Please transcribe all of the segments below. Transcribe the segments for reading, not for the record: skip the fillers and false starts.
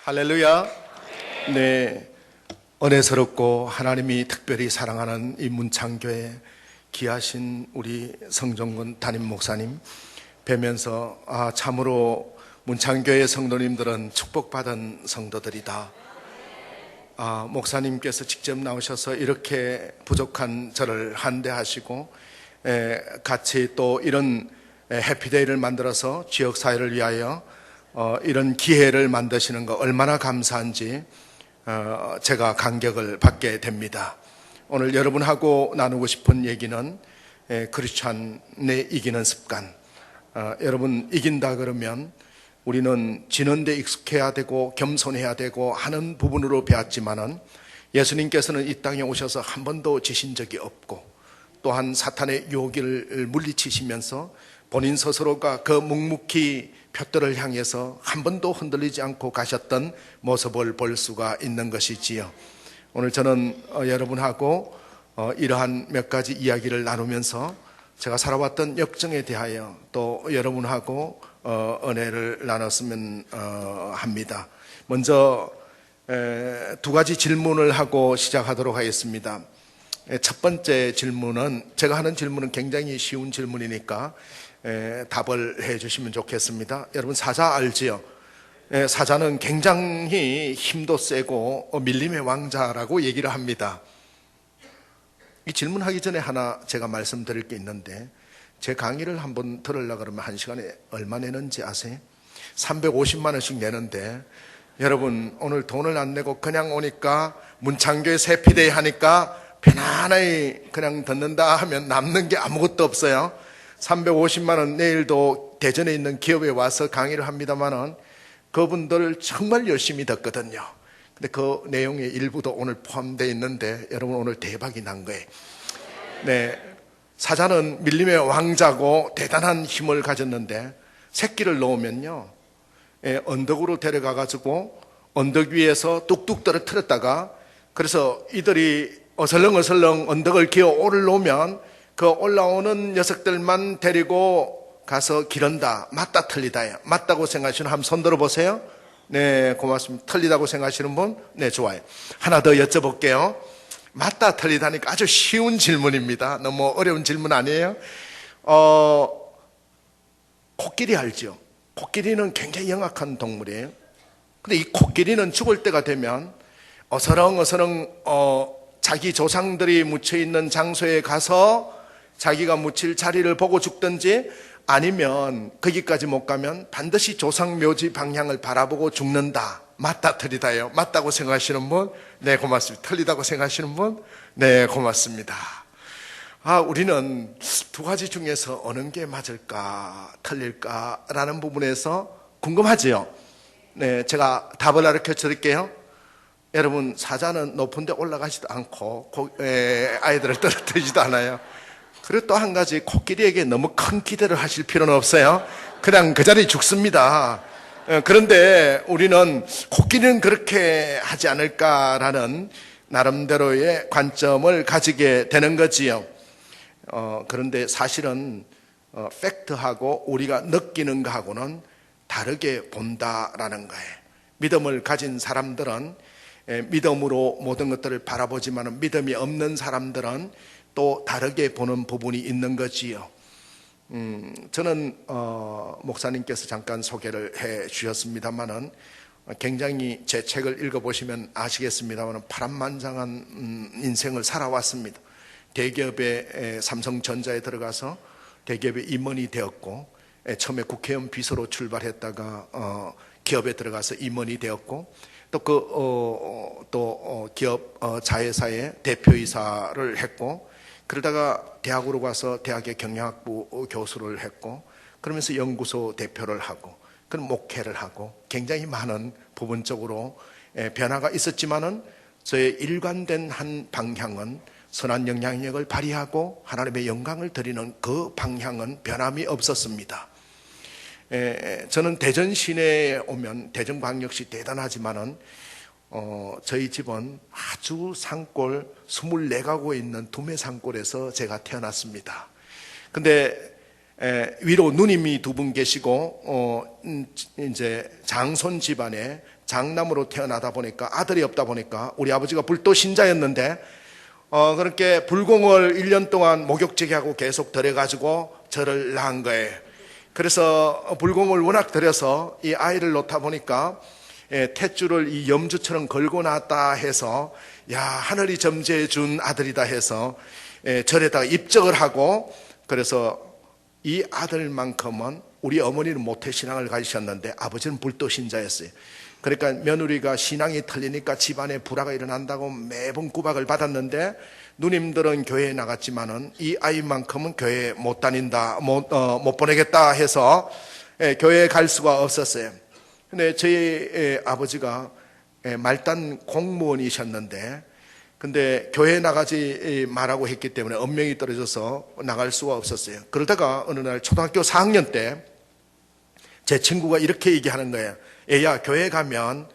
할렐루야. 네, 은혜스럽고 하나님이 특별히 사랑하는 이 문창교회 귀하신 우리 성종근 담임 목사님 뵈면서 참으로 문창교회 성도님들은 축복받은 성도들이다. 목사님께서 직접 나오셔서 이렇게 부족한 저를 한대하시고 같이 또 이런 해피데이를 만들어서 지역사회를 위하여 이런 기회를 만드시는 거 얼마나 감사한지 제가 감격을 받게 됩니다. 오늘 여러분하고 나누고 싶은 얘기는 크리스찬의 이기는 습관. 여러분, 이긴다 그러면 우리는 지는 데 익숙해야 되고 겸손해야 되고 하는 부분으로 배웠지만은 예수님께서는 이 땅에 오셔서 한 번도 지신 적이 없고 또한 사탄의 유혹을 물리치시면서 본인 스스로가 그 묵묵히 표들을 향해서 한 번도 흔들리지 않고 가셨던 모습을 볼 수가 있는 것이지요. 오늘 저는 여러분하고 이러한 몇 가지 이야기를 나누면서 제가 살아왔던 역정에 대하여 또 여러분하고 은혜를 나눴으면 합니다. 먼저 두 가지 질문을 하고 시작하도록 하겠습니다. 첫 번째 질문은, 제가 하는 질문은 굉장히 쉬운 질문이니까 답을 해 주시면 좋겠습니다. 여러분, 사자 알지요? 사자는 굉장히 힘도 세고 밀림의 왕자라고 얘기를 합니다. 이 질문하기 전에 하나 제가 말씀드릴 게 있는데, 제 강의를 한번 들으려고 그러면 한 시간에 얼마 내는지 아세요? 350만 원씩 내는데, 여러분 오늘 돈을 안 내고 그냥 오니까 문창교회 해피데이 하니까 편안하게 그냥 듣는다 하면 남는 게 아무것도 없어요. 350만 원 내일도 대전에 있는 기업에 와서 강의를 합니다만은 그분들 정말 열심히 듣거든요. 근데 그 내용의 일부도 오늘 포함되어 있는데 여러분 오늘 대박이 난 거예요. 네, 사자는 밀림의 왕자고 대단한 힘을 가졌는데 새끼를 놓으면요, 언덕으로 데려가 가지고 언덕 위에서 뚝뚝 떨어뜨렸다가, 그래서 이들이 어슬렁어슬렁 언덕을 기어 올라오면 그 올라오는 녀석들만 데리고 가서 기른다. 맞다 틀리다요. 맞다고 생각하시는 분 한번 손 들어보세요. 네, 고맙습니다. 틀리다고 생각하시는 분? 네, 좋아요. 하나 더 여쭤볼게요. 맞다 틀리다니까 아주 쉬운 질문입니다. 너무 어려운 질문 아니에요? 코끼리 알죠? 코끼리는 굉장히 영악한 동물이에요. 근데 이 코끼리는 죽을 때가 되면 어서렁어서렁 자기 조상들이 묻혀있는 장소에 가서 자기가 묻힐 자리를 보고 죽든지, 아니면 거기까지 못 가면 반드시 조상 묘지 방향을 바라보고 죽는다. 맞다 틀리다요? 맞다고 생각하시는 분? 네, 고맙습니다. 틀리다고 생각하시는 분? 네, 고맙습니다. 우리는 두 가지 중에서 어느 게 맞을까 틀릴까 라는 부분에서 궁금하지요? 네, 제가 답을 가르쳐 드릴게요. 여러분, 사자는 높은 데 올라가지도 않고 아이들을 떨어뜨리지도 않아요. 그리고 또 한 가지, 코끼리에게 너무 큰 기대를 하실 필요는 없어요. 그냥 그 자리에 죽습니다. 그런데 우리는 코끼리는 그렇게 하지 않을까라는 나름대로의 관점을 가지게 되는 거지요. 그런데 사실은 팩트하고 우리가 느끼는 거하고는 다르게 본다라는 거예요. 믿음을 가진 사람들은 믿음으로 모든 것들을 바라보지만 믿음이 없는 사람들은 또 다르게 보는 부분이 있는 거지요. 저는 목사님께서 잠깐 소개를 해 주셨습니다만은 굉장히 제 책을 읽어보시면 아시겠습니다만 파란만장한 인생을 살아왔습니다. 대기업의 삼성전자에 들어가서 대기업의 임원이 되었고, 처음에 국회의원 비서로 출발했다가 기업에 들어가서 임원이 되었고, 또 기업 자회사의 대표이사를 했고, 그러다가 대학으로 가서 대학의 경영학부 교수를 했고, 그러면서 연구소 대표를 하고, 그런 목회를 하고, 굉장히 많은 부분적으로 변화가 있었지만은 저의 일관된 한 방향은 선한 영향력을 발휘하고 하나님의 영광을 드리는 그 방향은 변함이 없었습니다. 저는 대전 시내에 오면 대전광역시 대단하지만은 저희 집은 아주 산골 24가구에 있는 두메 산골에서 제가 태어났습니다. 근데 위로 누님이 두 분 계시고 이제 장손 집안에 장남으로 태어나다 보니까 아들이 없다 보니까 우리 아버지가 불도 신자였는데 그렇게 불공을 1년 동안 목욕제기하고 계속 들여가지고 저를 낳은 거예요. 그래서 불공을 워낙 들여서 이 아이를 놓다 보니까 탯줄을 이 염주처럼 걸고 낳았다 해서 야, 하늘이 점지해 준 아들이다 해서 절에다가 입적을 하고, 그래서 이 아들만큼은 우리 어머니는 모태신앙을 가지셨는데 아버지는 불도신자였어요. 그러니까 며느리가 신앙이 틀리니까 집안에 불화가 일어난다고 매번 구박을 받았는데, 누님들은 교회에 나갔지만은 이 아이만큼은 교회에 못 다닌다, 못 보내겠다 해서 교회에 갈 수가 없었어요. 근데 저희 아버지가 말단 공무원이셨는데, 근데 교회에 나가지 말라고 했기 때문에 엄명이 떨어져서 나갈 수가 없었어요. 그러다가 어느 날 초등학교 4학년 때 제 친구가 이렇게 얘기하는 거예요. 얘야, 교회 가면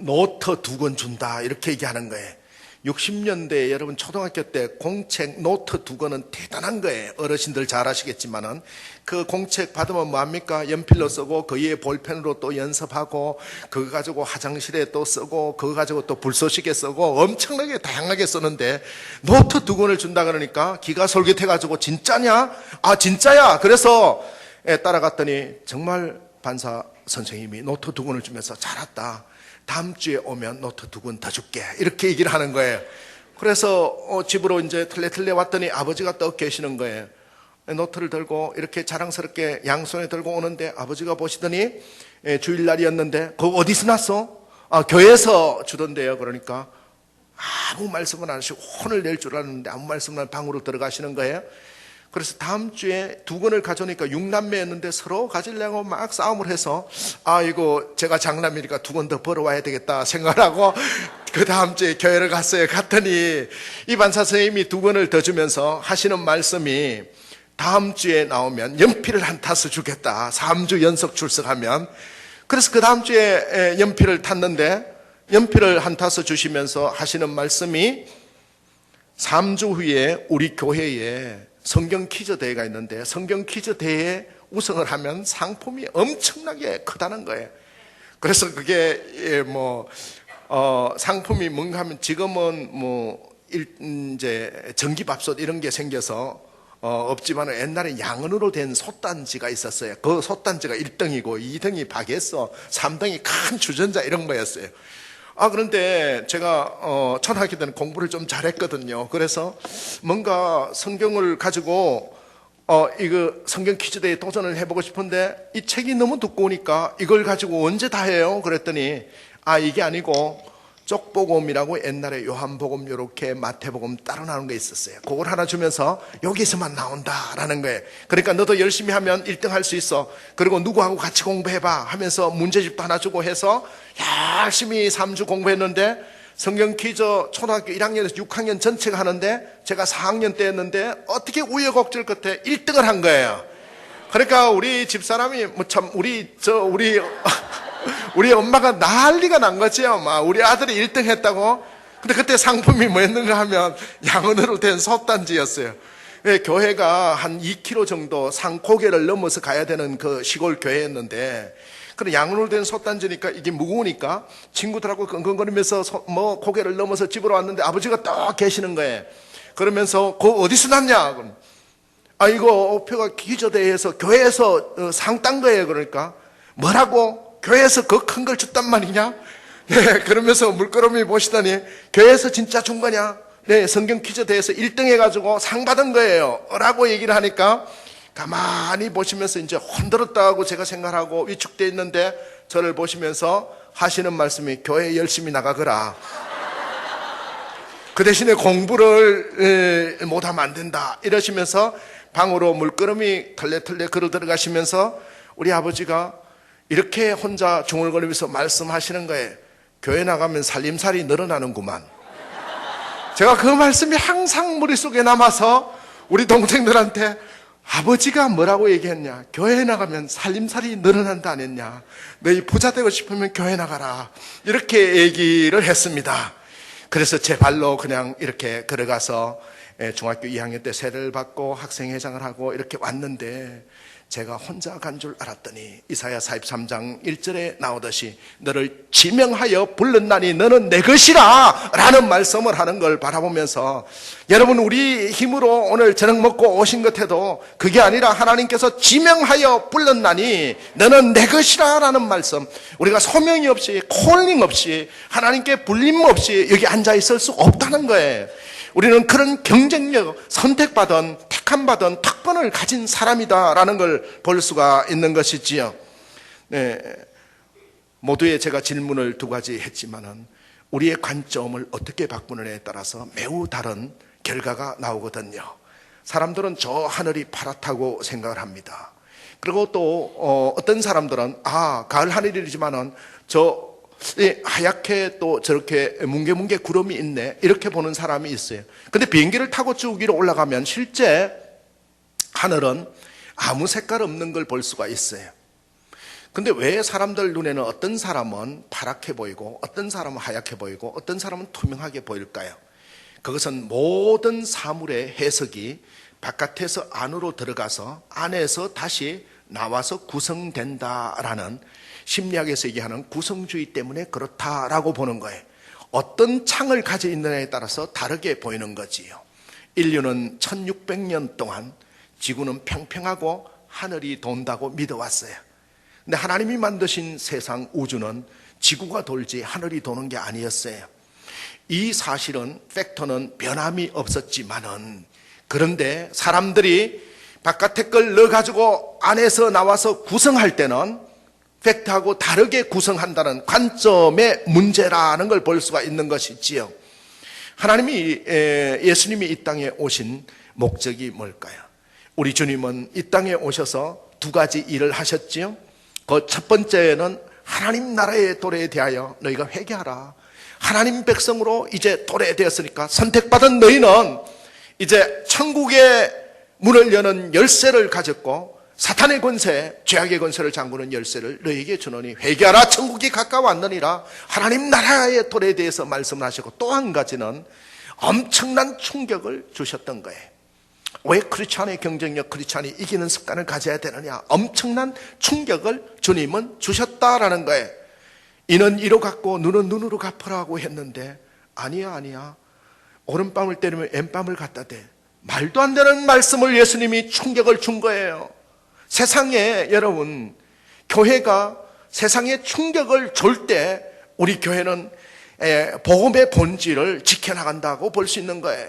노트 2권 준다, 이렇게 얘기하는 거예요. 60년대 여러분 초등학교 때 공책 노트 2권은 대단한 거예요. 어르신들 잘 아시겠지만은 그 공책 받으면 뭐합니까? 연필로 쓰고 그 위에 볼펜으로 또 연습하고 그거 가지고 화장실에 또 쓰고 그거 가지고 또 불쏘시개 쓰고 엄청나게 다양하게 쓰는데 노트 2권을 준다 그러니까 기가 솔깃해가지고 진짜냐? 아 진짜야. 그래서 따라갔더니 정말 반사 선생님이 노트 2권을 주면서 잘 왔다, 다음 주에 오면 노트 2권 더 줄게, 이렇게 얘기를 하는 거예요. 그래서 집으로 이제 틀레틀레 왔더니 아버지가 떠 계시는 거예요. 노트를 들고 이렇게 자랑스럽게 양손에 들고 오는데 아버지가 보시더니 주일날이었는데 그거 어디서 났어? 아, 교회에서 주던데요. 그러니까 아무 말씀은 안 하시고 혼을 낼 줄 알았는데 아무 말씀은 안 하고 방으로 들어가시는 거예요. 그래서 다음 주에 2권을 가져오니까 6남매였는데 서로 가지려고 막 싸움을 해서 아, 이거 제가 장남이니까 2권 더 벌어와야 되겠다 생각을 하고 그 다음 주에 교회를 갔어요. 갔더니 이 반사 선생님이 2권을 더 주면서 하시는 말씀이 다음 주에 나오면 연필을 한 타서 주겠다, 3주 연속 출석하면. 그래서 그 다음 주에 연필을 탔는데 연필을 한 타서 주시면서 하시는 말씀이 3주 후에 우리 교회에 성경 퀴즈 대회가 있는데 성경 퀴즈 대회에 우승을 하면 상품이 엄청나게 크다는 거예요. 그래서 그게 상품이 뭔가 하면 지금은 이제 전기밥솥 이런 게 생겨서 없지만 옛날에 양은으로 된 솥단지가 있었어요. 그 솥단지가 1등이고 2등이 바게서 3등이 큰 주전자 이런 거였어요. 그런데 제가 초등학교 때는 공부를 좀 잘했거든요. 그래서 뭔가 성경을 가지고 이거 성경 퀴즈 대회에 도전을 해보고 싶은데 이 책이 너무 두꺼우니까 이걸 가지고 언제 다 해요? 그랬더니 이게 아니고 쪽복음이라고 옛날에 요한복음 요렇게 마태복음 따로 나오는 게 있었어요. 그걸 하나 주면서 여기서만 나온다라는 거예요. 그러니까 너도 열심히 하면 1등 할 수 있어. 그리고 누구하고 같이 공부해봐 하면서 문제집도 하나 주고 해서 열심히 3주 공부했는데 성경 퀴즈 초등학교 1학년에서 6학년 전체가 하는데 제가 4학년 때였는데 어떻게 우여곡절 끝에 1등을 한 거예요. 그러니까 우리 집사람이 우리 엄마가 난리가 난 거지요. 우리 아들이 1등 했다고. 근데 그때 상품이 뭐였는가 하면 양은으로 된 솥단지였어요. 교회가 한 2km 정도 산고개를 넘어서 가야 되는 그 시골 교회였는데, 그런 양은으로 된 솥단지니까 이게 무거우니까 친구들하고 끙끙거리면서 고개를 넘어서 집으로 왔는데 아버지가 딱 계시는 거예요. 그러면서 그거 어디서 났냐? 이거 표가 기저대회에서 교회에서 상 딴 거예요. 그러니까 뭐라고? 교회에서 그 큰 걸 줬단 말이냐? 네, 그러면서 물끄러미 보시더니 교회에서 진짜 준 거냐? 네, 성경 퀴즈 대회에서 1등 해가지고 상 받은 거예요. 라고 얘기를 하니까 가만히 보시면서 이제 흔들었다고 제가 생각하고 위축되어 있는데 저를 보시면서 하시는 말씀이 교회 열심히 나가거라. 그 대신에 공부를 못하면 안 된다. 이러시면서 방으로 물끄러미 털레털레 걸어 들어가시면서 우리 아버지가 이렇게 혼자 중얼거리면서 말씀하시는 거예요. 교회 나가면 살림살이 늘어나는구만. 제가 그 말씀이 항상 머릿속에 남아서 우리 동생들한테 아버지가 뭐라고 얘기했냐? 교회 나가면 살림살이 늘어난다 안 했냐? 너희 부자 되고 싶으면 교회 나가라. 이렇게 얘기를 했습니다. 그래서 제 발로 그냥 이렇게 걸어가서 중학교 2학년 때 세례를 받고 학생회장을 하고 이렇게 왔는데 제가 혼자 간 줄 알았더니 이사야 43장 1절에 나오듯이 너를 지명하여 불렀나니 너는 내 것이라 라는 말씀을 하는 걸 바라보면서, 여러분 우리 힘으로 오늘 저녁 먹고 오신 것 해도 그게 아니라 하나님께서 지명하여 불렀나니 너는 내 것이라 라는 말씀, 우리가 소명이 없이 콜링 없이 하나님께 불림 없이 여기 앉아 있을 수 없다는 거예요. 우리는 그런 경쟁력, 선택받은 택함받은 특권을 가진 사람이다라는 걸 볼 수가 있는 것이지요. 네, 모두의 제가 질문을 두 가지 했지만은 우리의 관점을 어떻게 바꾸느냐에 따라서 매우 다른 결과가 나오거든요. 사람들은 저 하늘이 파랗다고 생각을 합니다. 그리고 또 어떤 사람들은 가을 하늘이지만은 저 하얗게 또 저렇게 뭉게뭉게 구름이 있네 이렇게 보는 사람이 있어요. 근데 비행기를 타고 쭉 위로 올라가면 실제 하늘은 아무 색깔 없는 걸 볼 수가 있어요. 근데 왜 사람들 눈에는 어떤 사람은 파랗게 보이고 어떤 사람은 하얗게 보이고 어떤 사람은 투명하게 보일까요? 그것은 모든 사물의 해석이 바깥에서 안으로 들어가서 안에서 다시 나와서 구성된다라는, 심리학에서 얘기하는 구성주의 때문에 그렇다라고 보는 거예요. 어떤 창을 가지고 있느냐에 따라서 다르게 보이는 거지요. 인류는 1600년 동안 지구는 평평하고 하늘이 돈다고 믿어왔어요. 근데 하나님이 만드신 세상 우주는 지구가 돌지 하늘이 도는 게 아니었어요. 이 사실은 팩터는 변함이 없었지만은, 그런데 사람들이 바깥의 걸 넣어가지고 안에서 나와서 구성할 때는 팩트하고 다르게 구성한다는 관점의 문제라는 걸 볼 수가 있는 것이지요. 예수님이 이 땅에 오신 목적이 뭘까요? 우리 주님은 이 땅에 오셔서 두 가지 일을 하셨지요. 그 첫 번째는 하나님 나라의 도래에 대하여 너희가 회개하라. 하나님 백성으로 이제 도래되었으니까 선택받은 너희는 이제 천국의 문을 여는 열쇠를 가졌고 사탄의 권세, 죄악의 권세를 잠그는 열쇠를 너희에게 주노니 회개하라, 천국이 가까워왔느니라. 하나님 나라의 도래에 대해서 말씀을 하시고, 또 한 가지는 엄청난 충격을 주셨던 거예요. 왜 크리스찬의 경쟁력, 크리스찬이 이기는 습관을 가져야 되느냐? 엄청난 충격을 주님은 주셨다라는 거예요. 이는 이로 갚고 눈은 눈으로 갚으라고 했는데 아니야. 오른밤을 때리면 왼밤을 갖다 대. 말도 안 되는 말씀을 예수님이 충격을 준 거예요. 세상에, 여러분, 교회가 세상에 충격을 줄 때 우리 교회는 복음의 본질을 지켜나간다고 볼 수 있는 거예요.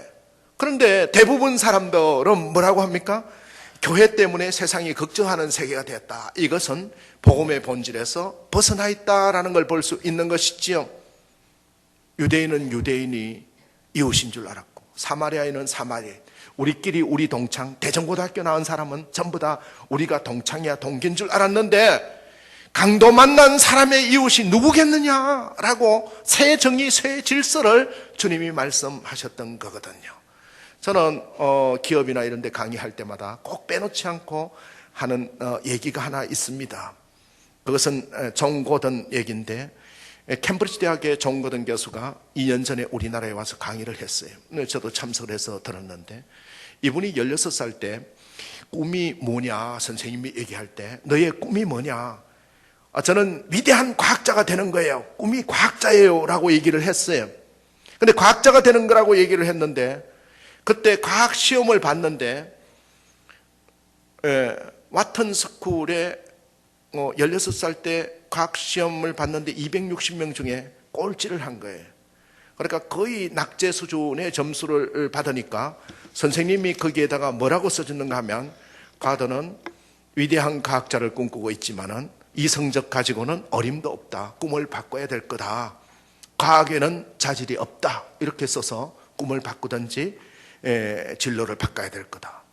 그런데 대부분 사람들은 뭐라고 합니까? 교회 때문에 세상이 걱정하는 세계가 되었다. 이것은 복음의 본질에서 벗어나 있다라는 걸 볼 수 있는 것이지요. 유대인은 유대인이 이웃인 줄 알았고, 사마리아인은 사마리아인, 우리끼리 우리 동창, 대전고등학교 나온 사람은 전부 다 우리가 동창이야, 동기인 줄 알았는데, 강도 만난 사람의 이웃이 누구겠느냐라고 새 정의, 새 질서를 주님이 말씀하셨던 거거든요. 저는 기업이나 이런 데 강의할 때마다 꼭 빼놓지 않고 하는 얘기가 하나 있습니다. 그것은 존 고던 얘기인데, 캠브리지 대학의 존 고던 교수가 2년 전에 우리나라에 와서 강의를 했어요. 저도 참석을 해서 들었는데, 이분이 16살 때 꿈이 뭐냐 선생님이 얘기할 때, 너의 꿈이 뭐냐? 저는 위대한 과학자가 되는 거예요. 꿈이 과학자예요 라고 얘기를 했어요. 근데 과학자가 되는 거라고 얘기를 했는데, 그때 과학 시험을 봤는데 와튼 스쿨에 16살 때 과학 시험을 봤는데 260명 중에 꼴찌를 한 거예요. 그러니까 거의 낙제 수준의 점수를 받으니까 선생님이 거기에다가 뭐라고 써줬는가 하면, 가더는 위대한 과학자를 꿈꾸고 있지만은 이 성적 가지고는 어림도 없다. 꿈을 바꿔야 될 거다. 과학에는 자질이 없다. 이렇게 써서 꿈을 바꾸든지 진로를 바꿔야 될 거다.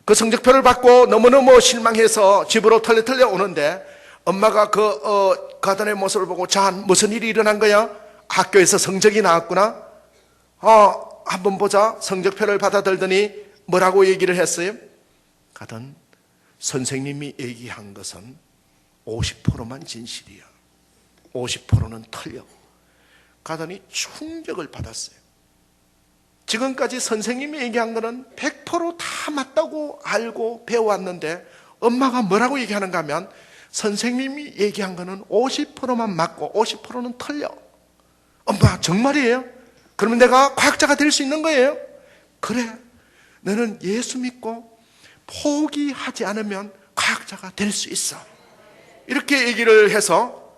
그 성적표를 받고 너무너무 실망해서 집으로 털레털레 오는데, 엄마가 가던의 모습을 보고, 자, 무슨 일이 일어난 거야? 학교에서 성적이 나왔구나? 한번 보자. 성적표를 받아들더니 뭐라고 얘기를 했어요? 가던, 선생님이 얘기한 것은 50%만 진실이야. 50%는 틀려. 가더니 충격을 받았어요. 지금까지 선생님이 얘기한 거는 100% 다 맞다고 알고 배워왔는데 엄마가 뭐라고 얘기하는가 하면 선생님이 얘기한 거는 50%만 맞고 50%는 틀려. 엄마 정말이에요? 그러면 내가 과학자가 될 수 있는 거예요? 그래, 너는 예수 믿고 포기하지 않으면 과학자가 될 수 있어. 이렇게 얘기를 해서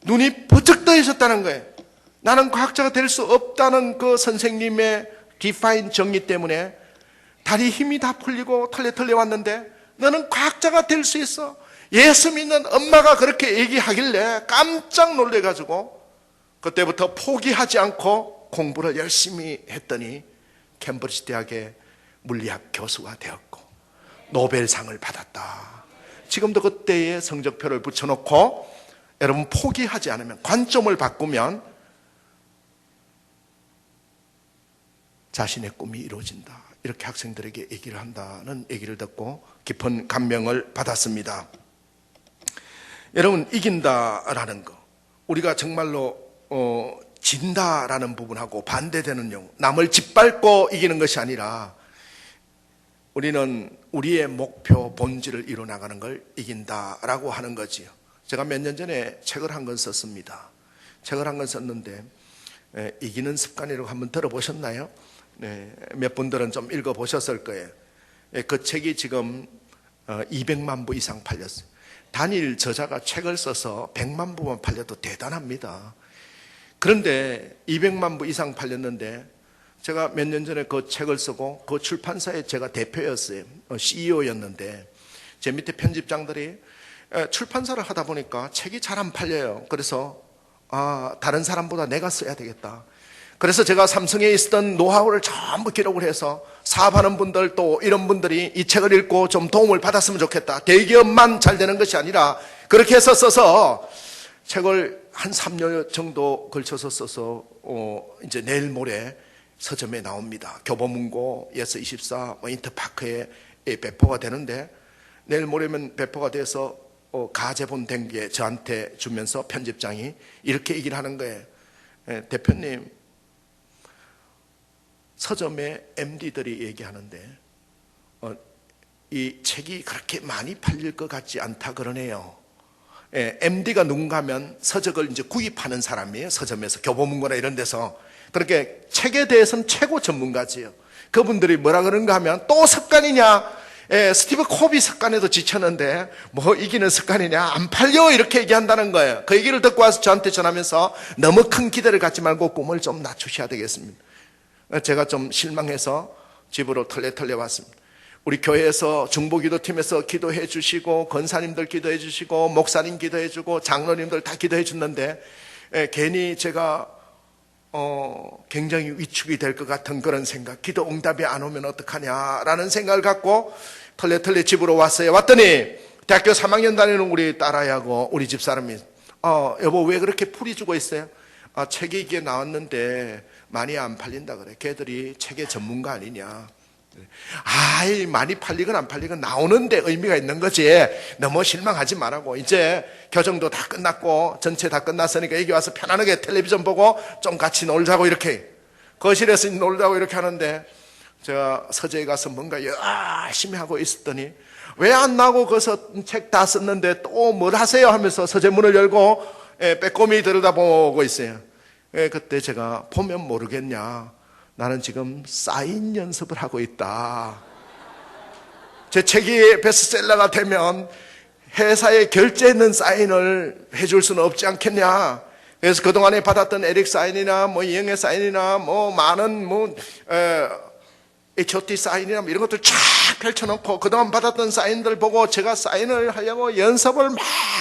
눈이 번쩍 떠있었다는 거예요. 나는 과학자가 될 수 없다는 그 선생님의 디파인 정의 때문에 다리 힘이 다 풀리고 털레털레 왔는데 너는 과학자가 될 수 있어. 예수 믿는 엄마가 그렇게 얘기하길래 깜짝 놀래가지고 그때부터 포기하지 않고 공부를 열심히 했더니 캠브리지 대학의 물리학 교수가 되었고 노벨상을 받았다. 지금도 그때의 성적표를 붙여놓고 여러분 포기하지 않으면, 관점을 바꾸면 자신의 꿈이 이루어진다. 이렇게 학생들에게 얘기를 한다는 얘기를 듣고 깊은 감명을 받았습니다. 여러분, 이긴다라는 거, 우리가 정말로 진다라는 부분하고 반대되는 용어, 남을 짓밟고 이기는 것이 아니라 우리는 우리의 목표 본질을 이루어나가는 걸 이긴다라고 하는 거지요. 제가 몇 년 전에 책을 한 권 썼습니다. 책을 한 권 썼는데 이기는 습관이라고 한번 들어보셨나요? 네, 몇 분들은 좀 읽어보셨을 거예요. 그 책이 지금 200만 부 이상 팔렸어요. 단일 저자가 책을 써서 100만 부만 팔려도 대단합니다. 그런데 200만 부 이상 팔렸는데 제가 몇 년 전에 그 책을 쓰고 그 출판사에 제가 대표였어요. CEO였는데 제 밑에 편집장들이 출판사를 하다 보니까 책이 잘 안 팔려요. 그래서 다른 사람보다 내가 써야 되겠다. 그래서 제가 삼성에 있었던 노하우를 전부 기록을 해서 사업하는 분들, 또 이런 분들이 이 책을 읽고 좀 도움을 받았으면 좋겠다. 대기업만 잘 되는 것이 아니라 그렇게 해서 써서 책을 한 3년 정도 걸쳐서 써서 이제 내일 모레 서점에 나옵니다. 교보문고, 예스24, 인터파크에 배포가 되는데 내일 모레면 배포가 돼서 가제본 된 게 저한테 주면서 편집장이 이렇게 얘기를 하는 거예요. 대표님, 서점의 MD들이 얘기하는데 이 책이 그렇게 많이 팔릴 것 같지 않다 그러네요. MD가 누군가 하면 서적을 이제 구입하는 사람이에요. 서점에서, 교보문고나 이런 데서. 그렇게 책에 대해서는 최고 전문가지요. 그분들이 뭐라 그러는가 하면 또 습관이냐, 스티브 코비 습관에도 지쳤는데 뭐 이기는 습관이냐, 안 팔려, 이렇게 얘기한다는 거예요. 그 얘기를 듣고 와서 저한테 전하면서 너무 큰 기대를 갖지 말고 꿈을 좀 낮추셔야 되겠습니다. 제가 좀 실망해서 집으로 털레털레 왔습니다. 우리 교회에서 중보기도팀에서 기도해 주시고, 권사님들 기도해 주시고, 목사님 기도해 주고, 장로님들 다 기도해 줬는데 괜히 제가 굉장히 위축이 될 것 같은 그런 생각, 기도 응답이 안 오면 어떡하냐라는 생각을 갖고 털레털레 집으로 왔어요. 왔더니 대학교 3학년 다니는 우리 딸아이하고 우리 집사람이 여보 왜 그렇게 풀이 주고 있어요? 책이 이게 나왔는데 많이 안 팔린다 그래. 걔들이 책의 전문가 아니냐. 많이 팔리건 안 팔리건 나오는데 의미가 있는 거지. 너무 실망하지 말라고. 이제 교정도 다 끝났고 전체 다 끝났으니까 여기 와서 편안하게 텔레비전 보고 좀 같이 놀자고, 이렇게 거실에서 놀자고 이렇게 하는데 제가 서재에 가서 뭔가 열심히 하고 있었더니 왜 안 나오고 거기서 책 다 썼는데 또 뭘 하세요 하면서 서재 문을 열고 빼꼼히 들여다보고 있어요. 그때 제가 보면 모르겠냐, 나는 지금 사인 연습을 하고 있다. 제 책이 베스트셀러가 되면 회사에 결제했는 사인을 해줄 수는 없지 않겠냐. 그래서 그동안에 받았던 에릭 사인이나 뭐 이영애 사인이나 뭐 많은 H.O.T 사인이나 이런 것들 쫙 펼쳐놓고 그동안 받았던 사인들 보고 제가 사인을 하려고 연습을 막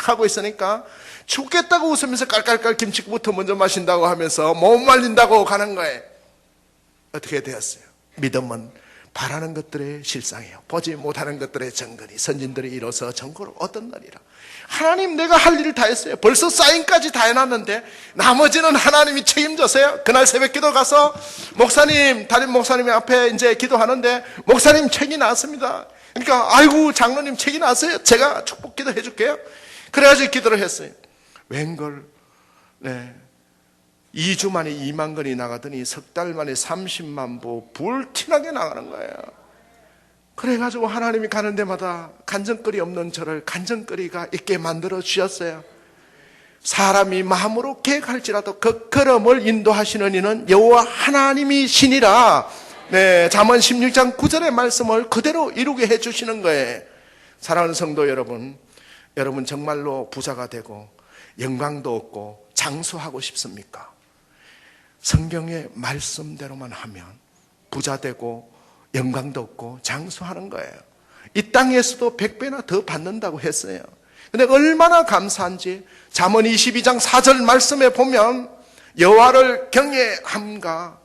하고 있으니까 죽겠다고 웃으면서 깔깔깔 김치국부터 먼저 마신다고 하면서 못 말린다고 가는 거예요. 어떻게 되었어요? 믿음은 바라는 것들의 실상이에요. 보지 못하는 것들의 정근이 선진들이 이뤄서 정보를 얻었느니라. 하나님, 내가 할 일을 다 했어요. 벌써 사인까지 다 해놨는데 나머지는 하나님이 책임져서요. 그날 새벽기도 가서 목사님, 담임 목사님 앞에 이제 기도하는데 목사님 책이 나왔습니다. 그러니까 아이고 장로님 책이 나왔어요. 제가 축복기도 해줄게요. 그래가지고 기도를 했어요. 웬걸 2주 만에 2만 권이 나가더니 석 달 만에 30만 부 불티나게 나가는 거예요. 그래가지고 하나님이 가는 데마다 간증거리 없는 저를 간증거리가 있게 만들어 주셨어요. 사람이 마음으로 계획할지라도 그 걸음을 인도하시는 이는 여호와 하나님이시니라. 네, 잠언 16장 9절의 말씀을 그대로 이루게 해주시는 거예요. 사랑하는 성도 여러분, 여러분 정말로 부자가 되고 영광도 얻고 장수하고 싶습니까? 성경의 말씀대로만 하면 부자 되고 영광도 얻고 장수하는 거예요. 이 땅에서도 100배나 더 받는다고 했어요. 근데 얼마나 감사한지 잠언 22장 4절 말씀에 보면 여호와를 경외함과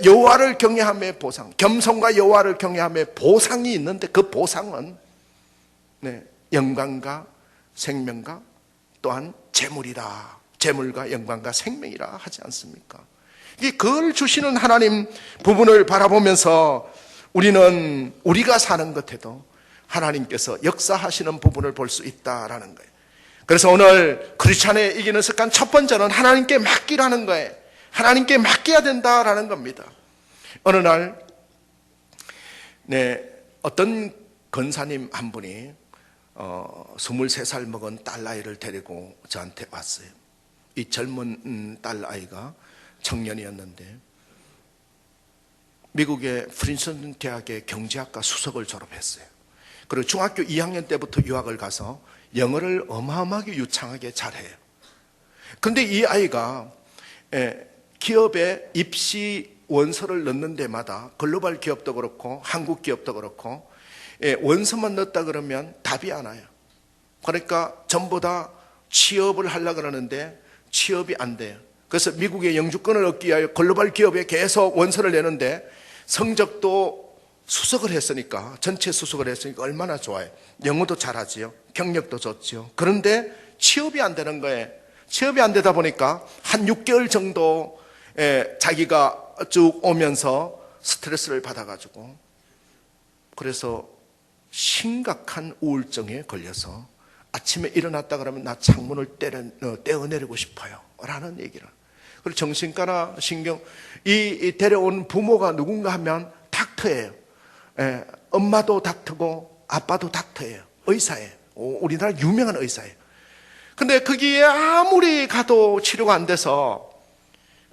여호와를 경외함의 보상, 겸손과 여호와를 경외함의 보상이 있는데 그 보상은 영광과 생명과 또한 재물이다. 재물과 영광과 생명이라 하지 않습니까? 그걸 주시는 하나님 부분을 바라보면서 우리는 우리가 사는 것에도 하나님께서 역사하시는 부분을 볼 수 있다라는 거예요. 그래서 오늘 크리스찬의 이기는 습관 첫 번째는 하나님께 맡기라는 거예요. 하나님께 맡겨야 된다라는 겁니다. 어느 날 어떤 권사님 한 분이 23살 먹은 딸아이를 데리고 저한테 왔어요. 이 젊은 딸아이가 청년이었는데 미국의 프린스턴 대학의 경제학과 수석을 졸업했어요. 그리고 중학교 2학년 때부터 유학을 가서 영어를 어마어마하게 유창하게 잘해요. 그런데 이 아이가 기업에 입시 원서를 넣는 데마다 글로벌 기업도 그렇고 한국 기업도 그렇고 원서만 넣었다 그러면 답이 안 와요. 그러니까 전부 다 취업을 하려고 그러는데 취업이 안 돼요. 그래서 미국의 영주권을 얻기 위하여 글로벌 기업에 계속 원서를 내는데 성적도 수석을 했으니까, 전체 수석을 했으니까 얼마나 좋아요. 영어도 잘하지요. 경력도 좋지요. 그런데 취업이 안 되는 거예요. 취업이 안 되다 보니까 한 6개월 정도 자기가 쭉 오면서 스트레스를 받아가지고 그래서 심각한 우울증에 걸려서 아침에 일어났다 그러면 나 창문을 떼어내리고 싶어요 라는 얘기를. 그리고 정신과나 신경, 이 데려온 부모가 누군가 하면 닥터예요. 엄마도 닥터고 아빠도 닥터예요. 의사예요. 우리나라 유명한 의사예요. 근데 거기에 아무리 가도 치료가 안 돼서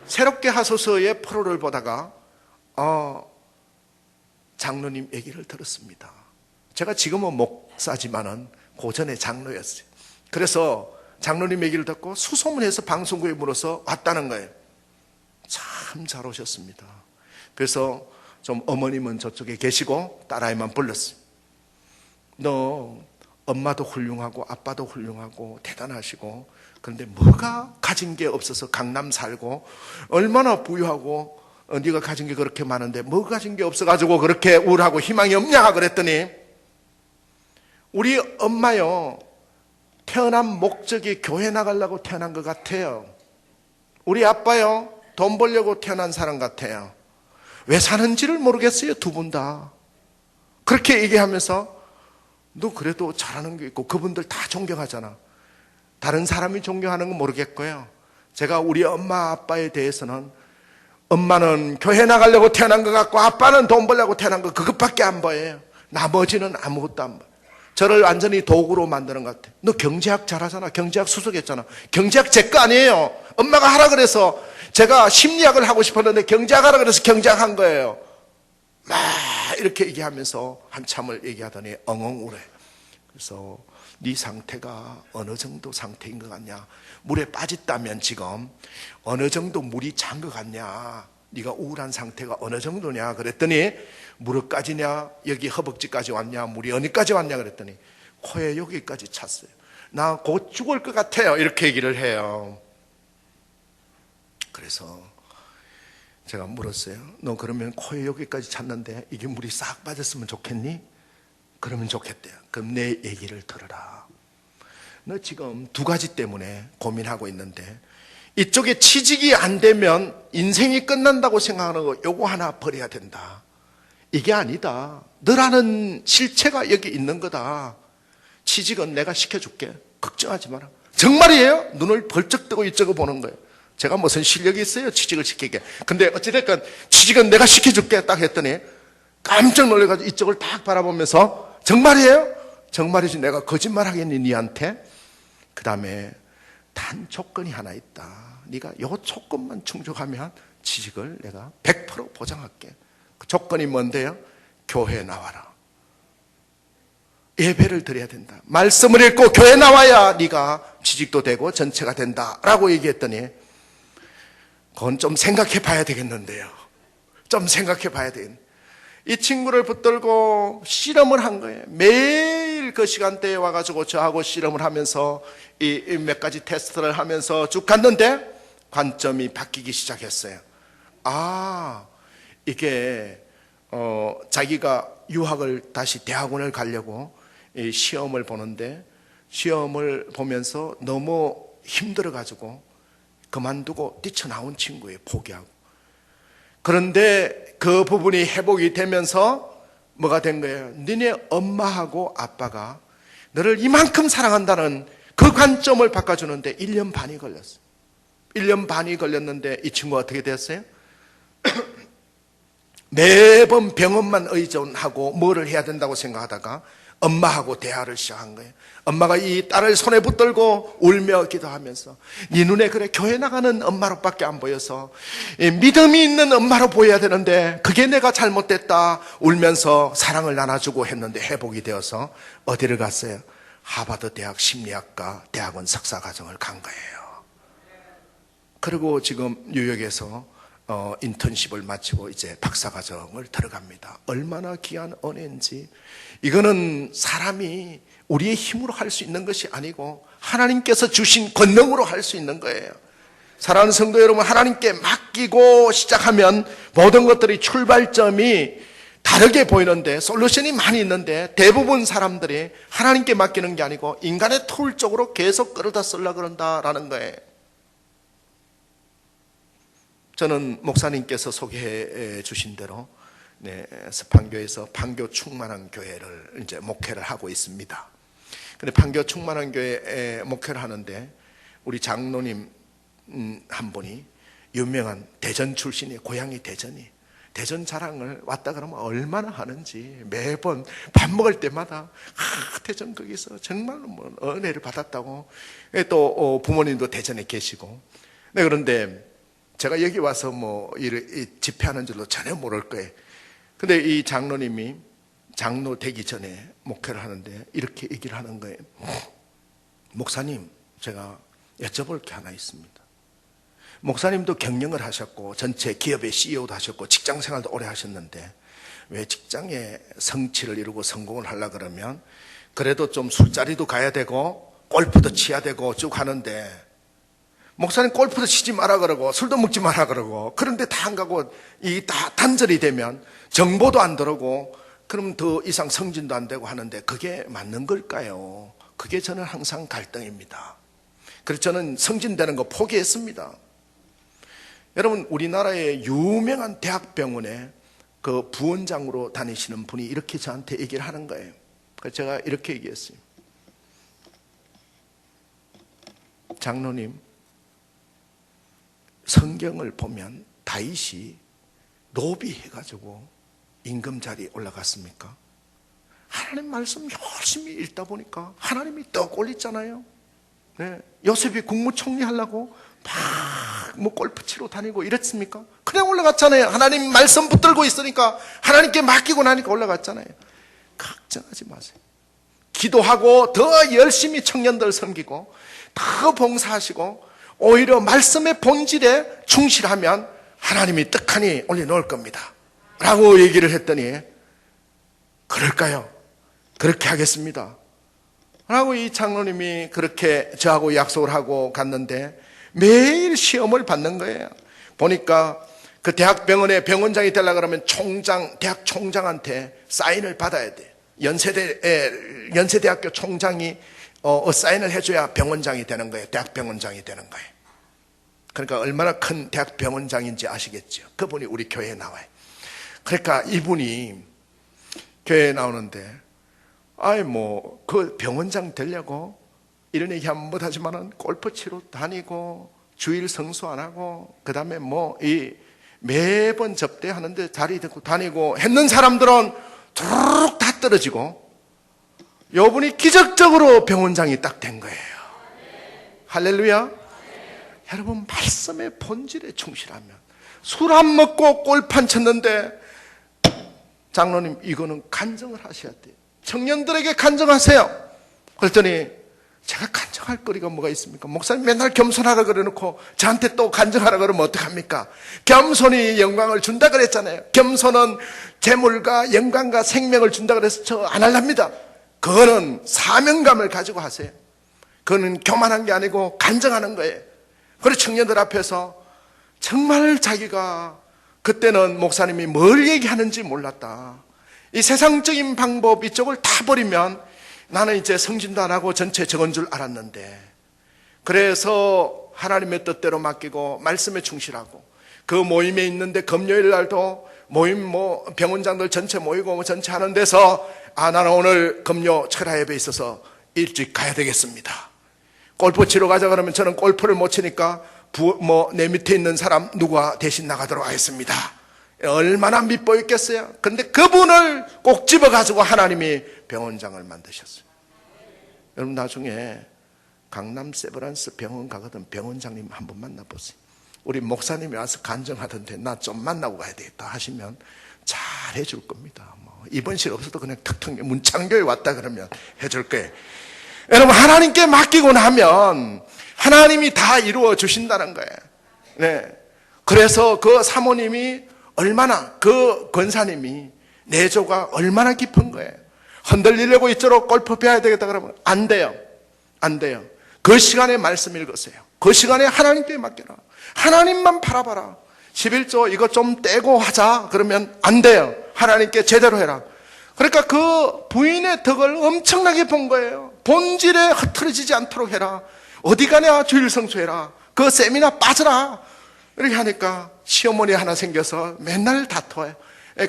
새롭게 하소서의 프로를 보다가 장로님 얘기를 들었습니다. 제가 지금은 목사지만은 고전의 장로였어요. 그래서 장로님 얘기를 듣고 수소문해서 방송국에 물어서 왔다는 거예요. 참 잘 오셨습니다. 그래서 좀 어머님은 저쪽에 계시고 딸아이만 불렀어요. 너 엄마도 훌륭하고 아빠도 훌륭하고 대단하시고 그런데 뭐가 가진 게 없어서 강남 살고 얼마나 부유하고 네가 가진 게 그렇게 많은데 뭐 가진 게 없어가지고 그렇게 우울하고 희망이 없냐 그랬더니 우리 엄마요 태어난 목적이 교회 나가려고 태어난 것 같아요. 우리 아빠요 돈 벌려고 태어난 사람 같아요. 왜 사는지를 모르겠어요. 두 분 다 그렇게 얘기하면서 너 그래도 잘하는 게 있고 그분들 다 존경하잖아. 다른 사람이 존경하는 건 모르겠고요. 제가 우리 엄마 아빠에 대해서는 엄마는 교회 나가려고 태어난 것 같고 아빠는 돈 벌려고 태어난 것 그것밖에 안 보여요. 나머지는 아무것도 안 보여. 저를 완전히 도구로 만드는 것 같아. 너 경제학 잘하잖아. 경제학 수석했잖아. 경제학 제 거 아니에요. 엄마가 하라 그래서 제가 심리학을 하고 싶었는데 경제학 하라 그래서 경제학 한 거예요. 막 이렇게 얘기하면서 한참을 얘기하더니 엉엉 울어요. 그래서 네 상태가 어느 정도 상태인 것 같냐, 물에 빠졌다면 지금 어느 정도 물이 찬 것 같냐, 네가 우울한 상태가 어느 정도냐 그랬더니 무릎까지냐 여기 허벅지까지 왔냐 물이 어디까지 왔냐 그랬더니 코에 여기까지 찼어요. 나 곧 죽을 것 같아요 이렇게 얘기를 해요. 그래서 제가 물었어요. 너 그러면 코에 여기까지 찼는데 이게 물이 싹 빠졌으면 좋겠니? 그러면 좋겠대요. 그럼 내 얘기를 들어라. 너 지금 두 가지 때문에 고민하고 있는데 이쪽에 취직이 안 되면 인생이 끝난다고 생각하는 거 요거 하나 버려야 된다. 이게 아니다. 너라는 실체가 여기 있는 거다. 취직은 내가 시켜줄게. 걱정하지 마라. 정말이에요? 눈을 벌쩍 뜨고 이쪽을 보는 거예요. 제가 무슨 실력이 있어요? 취직을 시키게. 근데 어찌됐건 취직은 내가 시켜줄게 딱 했더니 깜짝 놀래가지고 이쪽을 딱 바라보면서 정말이에요? 정말이지 내가 거짓말 하겠니 니한테? 그 다음에 단 조건이 하나 있다. 네가 요 조건만 충족하면 취직을 내가 100% 보장할게. 그 조건이 뭔데요? 교회에 나와라. 예배를 드려야 된다. 말씀을 읽고 교회에 나와야 네가 취직도 되고 전체가 된다 라고 얘기했더니 그건 좀 생각해 봐야 되겠는데요. 좀 생각해 봐야 되겠네. 이 친구를 붙들고 실험을 한 거예요. 매일 그 시간대에 와가지고 저하고 실험을 하면서 이 몇 가지 테스트를 하면서 쭉 갔는데 관점이 바뀌기 시작했어요. 아, 이게 자기가 유학을 다시 대학원을 가려고 이 시험을 보는데 시험을 보면서 너무 힘들어가지고 그만두고 뛰쳐나온 친구예요. 포기하고. 그런데 그 부분이 회복이 되면서 뭐가 된 거예요? 너네 엄마하고 아빠가 너를 이만큼 사랑한다는 그 관점을 바꿔주는데 1년 반이 걸렸어요. 1년 반이 걸렸는데 이 친구가 어떻게 됐어요? 매번 병원만 의존하고 뭐를 해야 된다고 생각하다가 엄마하고 대화를 시작한 거예요. 엄마가 이 딸을 손에 붙들고 울며 기도하면서 네 눈에 그래 교회 나가는 엄마로밖에 안 보여서 믿음이 있는 엄마로 보여야 되는데 그게 내가 잘못됐다 울면서 사랑을 나눠주고 했는데 회복이 되어서 어디를 갔어요? 하버드 대학 심리학과 대학원 석사 과정을 간 거예요. 그리고 지금 뉴욕에서 인턴십을 마치고 이제 박사 과정을 들어갑니다. 얼마나 귀한 은혜인지. 이거는 사람이 우리의 힘으로 할 수 있는 것이 아니고 하나님께서 주신 권능으로 할 수 있는 거예요. 사랑하는 성도 여러분, 하나님께 맡기고 시작하면 모든 것들이 출발점이 다르게 보이는데 솔루션이 많이 있는데 대부분 사람들이 하나님께 맡기는 게 아니고 인간의 툴 쪽으로 계속 끌어다 쓰려고 그런다라는 거예요. 저는 목사님께서 소개해 주신 대로 스판교에서 판교 충만한 교회를 이제 목회를 하고 있습니다. 근데 판교 충만한 교회에 목회를 하는데 우리 장로님 한 분이 유명한 대전 출신이 고향이 대전이 대전 자랑을 왔다 그러면 얼마나 하는지 매번 밥 먹을 때마다 대전 거기서 정말로 뭐 은혜를 받았다고. 또 부모님도 대전에 계시고. 네, 그런데 제가 여기 와서 뭐 집회하는 줄로 전혀 모를 거예요. 근데 이 장로님이 장로 되기 전에 목회를 하는데 이렇게 얘기를 하는 거예요. 목사님, 제가 여쭤볼 게 하나 있습니다. 목사님도 경영을 하셨고 전체 기업의 CEO도 하셨고 직장 생활도 오래 하셨는데 왜 직장에 성취를 이루고 성공을 하려고 그러면 그래도 좀 술자리도 가야 되고 골프도 치야 되고 쭉 하는데 목사님 골프도 치지 마라 그러고 술도 먹지 마라 그러고 그런데 다 안 가고 이 다 단절이 되면 정보도 안 들어오고 그럼 더 이상 성진도 안 되고 하는데 그게 맞는 걸까요? 그게 저는 항상 갈등입니다. 그래서 저는 성진되는 거 포기했습니다. 여러분, 우리나라의 유명한 대학병원에 그 부원장으로 다니시는 분이 이렇게 저한테 얘기를 하는 거예요. 그래서 제가 이렇게 얘기했어요. 장로님, 성경을 보면 다윗이 노비해가지고 임금자리에 올라갔습니까? 하나님 말씀 열심히 읽다 보니까 하나님이 떡 올렸잖아요. 네. 요셉이 국무총리 하려고 막 뭐 골프 치러 다니고 이랬습니까? 그냥 올라갔잖아요. 하나님 말씀 붙들고 있으니까 하나님께 맡기고 나니까 올라갔잖아요. 걱정하지 마세요. 기도하고 더 열심히 청년들 섬기고 더 봉사하시고 오히려 말씀의 본질에 충실하면 하나님이 떡하니 올려놓을 겁니다 라고 얘기를 했더니 그럴까요? 그렇게 하겠습니다 라고 이 장로님이 그렇게 저하고 약속을 하고 갔는데 매일 시험을 받는 거예요. 보니까 그 대학병원에 병원장이 되려고 그러면 대학 총장한테 사인을 받아야 돼. 연세대학교 총장이 사인을 해줘야 병원장이 되는 거예요. 대학병원장이 되는 거예요. 그러니까 얼마나 큰 대학병원장인지 아시겠죠. 그분이 우리 교회에 나와요. 그러니까 이분이 교회에 나오는데 그 병원장 되려고 이런 얘기 하면 못하지만은 골프 치러 다니고 주일 성수 안 하고 그 다음에 매번 접대하는데 자리 듣고 다니고 했는 사람들은 두루룩 다 떨어지고, 요분이 기적적으로 병원장이 딱 된 거예요. 할렐루야. 여러분, 말씀의 본질에 충실하면, 술 안 먹고 골판 쳤는데 장로님 이거는 간증을 하셔야 돼요. 청년들에게 간증하세요. 그랬더니 제가 간증할 거리가 뭐가 있습니까? 목사님 맨날 겸손하라 그래놓고 저한테 또 간증하라 그러면 어떡합니까? 겸손이 영광을 준다 그랬잖아요. 겸손은 재물과 영광과 생명을 준다 그래서 저 안 할랍니다. 그거는 사명감을 가지고 하세요. 그거는 교만한 게 아니고 간증하는 거예요. 그래서 청년들 앞에서 정말 자기가 그때는 목사님이 뭘 얘기하는지 몰랐다. 이 세상적인 방법 이쪽을 다 버리면 나는 이제 성진도 안 하고 전체 적은 줄 알았는데, 그래서 하나님의 뜻대로 맡기고 말씀에 충실하고, 그 모임에 있는데 금요일 날도 모임 병원장들 전체 모이고 전체 하는 데서 나는 오늘 금요 철야 예배에 있어서 일찍 가야 되겠습니다. 골프 치러 가자 그러면 저는 골프를 못 치니까 내 밑에 있는 사람 누가 대신 나가도록 하겠습니다. 얼마나 밉보였겠어요. 그런데 그분을 꼭 집어가지고 하나님이 병원장을 만드셨어요. 여러분, 나중에 강남 세브란스 병원 가거든 병원장님 한번 만나보세요. 우리 목사님이 와서 간증하던데 나 좀 만나고 가야 되겠다 하시면 잘 해줄 겁니다. 입원실 없어도 그냥 턱턱 문창교에 왔다 그러면 해줄 거예요. 여러분, 하나님께 맡기고 나면 하나님이 다 이루어 주신다는 거예요. 네. 그래서 그 사모님이 얼마나, 그 권사님이 내조가 얼마나 깊은 거예요. 흔들리려고 이쪽으로 골프 배워야 되겠다 그러면 안 돼요. 안 돼요. 그 시간에 말씀 읽으세요. 그 시간에 하나님께 맡겨라. 하나님만 바라봐라. 11조 이거 좀 떼고 하자 그러면 안 돼요. 하나님께 제대로 해라. 그러니까 그 부인의 덕을 엄청나게 본 거예요. 본질에 흐트러지지 않도록 해라. 어디 가냐 주일 성수해라. 그 세미나 빠져라. 이렇게 하니까 시어머니 하나 생겨서 맨날 다퉈요.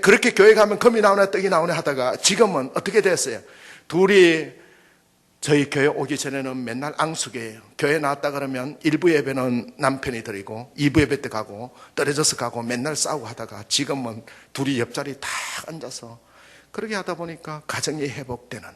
그렇게 교회 가면 금이 나오네 떡이 나오네 하다가 지금은 어떻게 됐어요? 둘이 저희 교회 오기 전에는 맨날 앙숙이에요. 교회 나왔다 그러면 1부 예배는 남편이 드리고 2부 예배 때 가고 떨어져서 가고 맨날 싸우고 하다가 지금은 둘이 옆자리 다 앉아서 그렇게 하다 보니까 가정이 회복되는,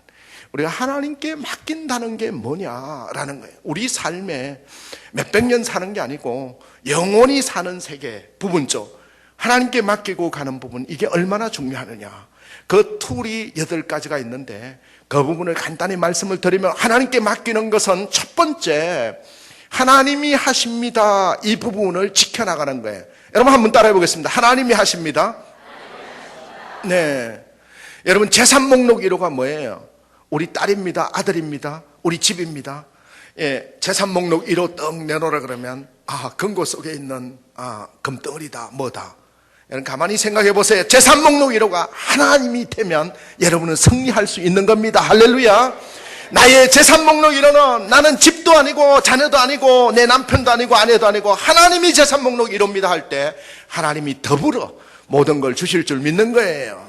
우리가 하나님께 맡긴다는 게 뭐냐라는 거예요. 우리 삶에 몇백 년 사는 게 아니고 영원히 사는 세계 부분적 하나님께 맡기고 가는 부분, 이게 얼마나 중요하느냐. 그 툴이 8가지가 있는데 그 부분을 간단히 말씀을 드리면, 하나님께 맡기는 것은 첫 번째 하나님이 하십니다, 이 부분을 지켜나가는 거예요. 여러분 한번 따라해 보겠습니다. 하나님이 하십니다. 네. 여러분, 재산 목록 1호가 뭐예요? 우리 딸입니다, 아들입니다, 우리 집입니다. 예, 재산 목록 1호 떡 내놓으라 그러면 금고 속에 있는 금덩어리다 뭐다. 여러분 가만히 생각해 보세요. 재산 목록 1호가 하나님이 되면 여러분은 승리할 수 있는 겁니다. 할렐루야. 나의 재산 목록 1호는 나는 집도 아니고 자녀도 아니고 내 남편도 아니고 아내도 아니고 하나님이 재산 목록 1호입니다 할 때 하나님이 더불어 모든 걸 주실 줄 믿는 거예요.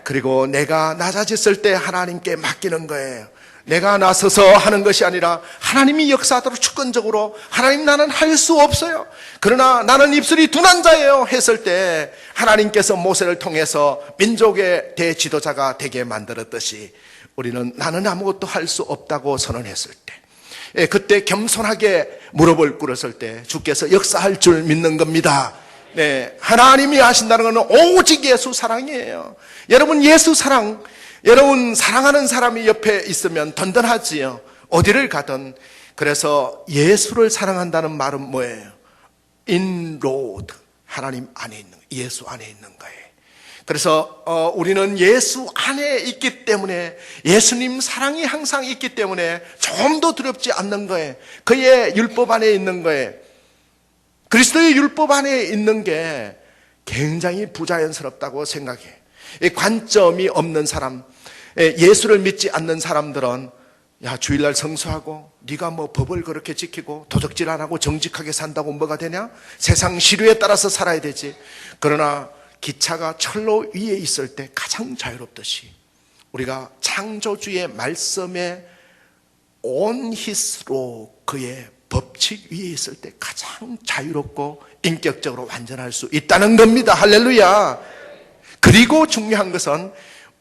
그리고 내가 낮아졌을 때 하나님께 맡기는 거예요. 내가 나서서 하는 것이 아니라 하나님이 역사하도록 주권적으로, 하나님 나는 할 수 없어요, 그러나 나는 입술이 둔한 자예요 했을 때 하나님께서 모세를 통해서 민족의 대지도자가 되게 만들었듯이 우리는 나는 아무것도 할 수 없다고 선언했을 때, 그때 겸손하게 무릎을 꿇었을 때 주께서 역사할 줄 믿는 겁니다. 네, 하나님이 하신다는 것은 오직 예수 사랑이에요. 여러분, 예수 사랑, 여러분 사랑하는 사람이 옆에 있으면 든든하지요, 어디를 가든. 그래서 예수를 사랑한다는 말은 뭐예요? 인로드, 하나님 안에 있는, 예수 안에 있는 거예요. 그래서 우리는 예수 안에 있기 때문에, 예수님 사랑이 항상 있기 때문에 좀 더 두렵지 않는 거예요. 그의 율법 안에 있는 거예요. 그리스도의 율법 안에 있는 게 굉장히 부자연스럽다고 생각해. 이 관점이 없는 사람, 예수를 믿지 않는 사람들은 야, 주일날 성수하고 네가 뭐 법을 그렇게 지키고 도적질 안 하고 정직하게 산다고 뭐가 되냐? 세상 시류에 따라서 살아야 되지. 그러나 기차가 철로 위에 있을 때 가장 자유롭듯이 우리가 창조주의 말씀에 온 힛으로 그의 법칙 위에 있을 때 가장 자유롭고 인격적으로 완전할 수 있다는 겁니다. 할렐루야. 그리고 중요한 것은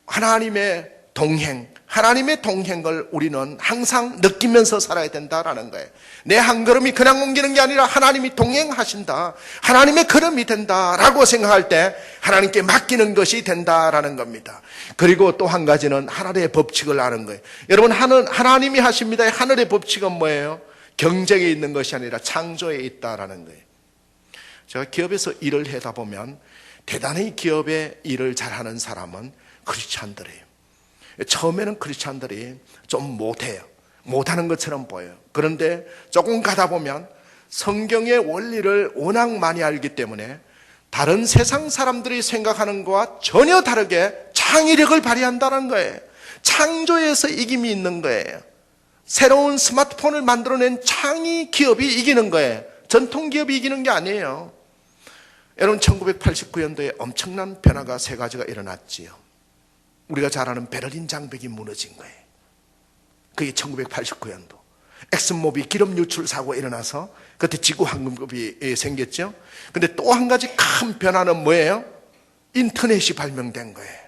하나님의 동행, 하나님의 동행을 우리는 항상 느끼면서 살아야 된다라는 거예요. 내 한 걸음이 그냥 옮기는 게 아니라 하나님이 동행하신다, 하나님의 걸음이 된다라고 생각할 때 하나님께 맡기는 것이 된다라는 겁니다. 그리고 또 한 가지는 하늘의 법칙을 아는 거예요. 여러분, 하나님이 하십니다. 하늘의 법칙은 뭐예요? 경쟁에 있는 것이 아니라 창조에 있다라는 거예요. 제가 기업에서 일을 하다 보면 대단히 기업의 일을 잘하는 사람은 크리스찬들이에요. 처음에는 크리스찬들이 좀 못해요. 못하는 것처럼 보여요. 그런데 조금 가다 보면 성경의 원리를 워낙 많이 알기 때문에 다른 세상 사람들이 생각하는 것과 전혀 다르게 창의력을 발휘한다는 거예요. 창조에서 이김이 있는 거예요. 새로운 스마트폰을 만들어낸 창의 기업이 이기는 거예요. 전통 기업이 이기는 게 아니에요. 여러분, 1989년도에 엄청난 변화가 세 가지가 일어났지요. 우리가 잘 아는 베를린 장벽이 무너진 거예요. 그게 1989년도. 엑슨모빌 기름 유출 사고가 일어나서 그때 지구 황금급이 생겼죠. 근데 또 한 가지 큰 변화는 뭐예요? 인터넷이 발명된 거예요.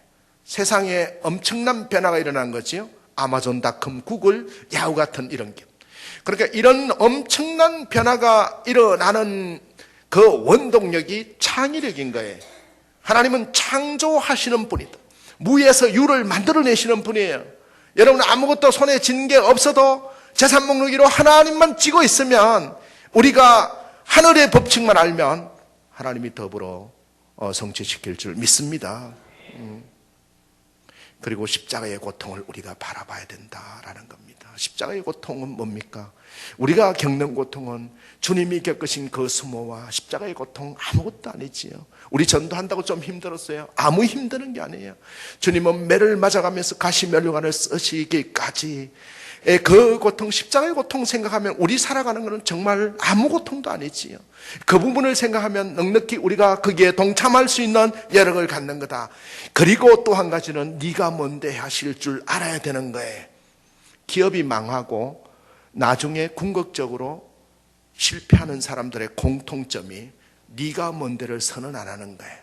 세상에 엄청난 변화가 일어난 거지요. 아마존닷컴, 구글, 야후 같은 이런 기업. 그러니까 이런 엄청난 변화가 일어나는 그 원동력이 창의력인 거예요. 하나님은 창조하시는 분이다. 무에서 유를 만들어내시는 분이에요. 여러분, 아무것도 손에 쥔 게 없어도 재산 목록으로 하나님만 쥐고 있으면, 우리가 하늘의 법칙만 알면 하나님이 더불어 성취시킬 줄 믿습니다. 그리고 십자가의 고통을 우리가 바라봐야 된다라는 겁니다. 십자가의 고통은 뭡니까? 우리가 겪는 고통은 주님이 겪으신 그 수모와 십자가의 고통 아무것도 아니지요. 우리 전도한다고 좀 힘들었어요. 아무 힘드는 게 아니에요. 주님은 매를 맞아가면서 가시면류관을 쓰시기까지 그 고통, 십자가의 고통 생각하면 우리 살아가는 것은 정말 아무 고통도 아니지요. 그 부분을 생각하면 넉넉히 우리가 거기에 동참할 수 있는 여력을 갖는 거다. 그리고 또 한 가지는 네가 뭔데 하실 줄 알아야 되는 거예요. 기업이 망하고 나중에 궁극적으로 실패하는 사람들의 공통점이 네가 뭔데를 선언 안 하는 거예요.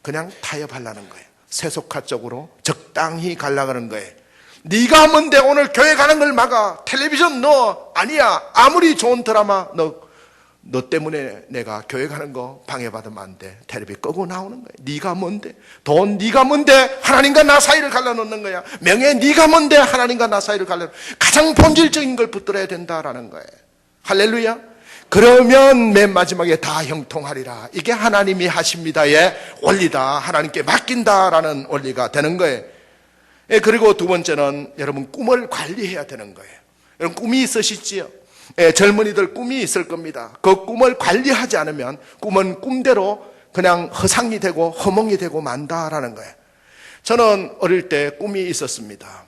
그냥 타협하려는 거예요. 세속화 쪽으로 적당히 가려고 하는 거예요. 네가 뭔데 오늘 교회 가는 걸 막아. 텔레비전 너 아니야. 아무리 좋은 드라마 너 때문에 내가 교회 가는 거 방해받으면 안 돼. 텔레비 끄고 나오는 거야. 네가 뭔데? 돈 네가 뭔데? 하나님과 나 사이를 갈라놓는 거야. 명예 네가 뭔데? 하나님과 나 사이를 갈라놓는 거야. 가장 본질적인 걸 붙들어야 된다라는 거예요. 할렐루야. 그러면 맨 마지막에 다 형통하리라. 이게 하나님이 하십니다의 원리다. 하나님께 맡긴다라는 원리가 되는 거예요. 그리고 두 번째는 여러분, 꿈을 관리해야 되는 거예요. 여러분, 꿈이 있으시지요? 젊은이들 꿈이 있을 겁니다. 그 꿈을 관리하지 않으면 꿈은 꿈대로 그냥 허상이 되고 허몽이 되고 만다라는 거예요. 저는 어릴 때 꿈이 있었습니다.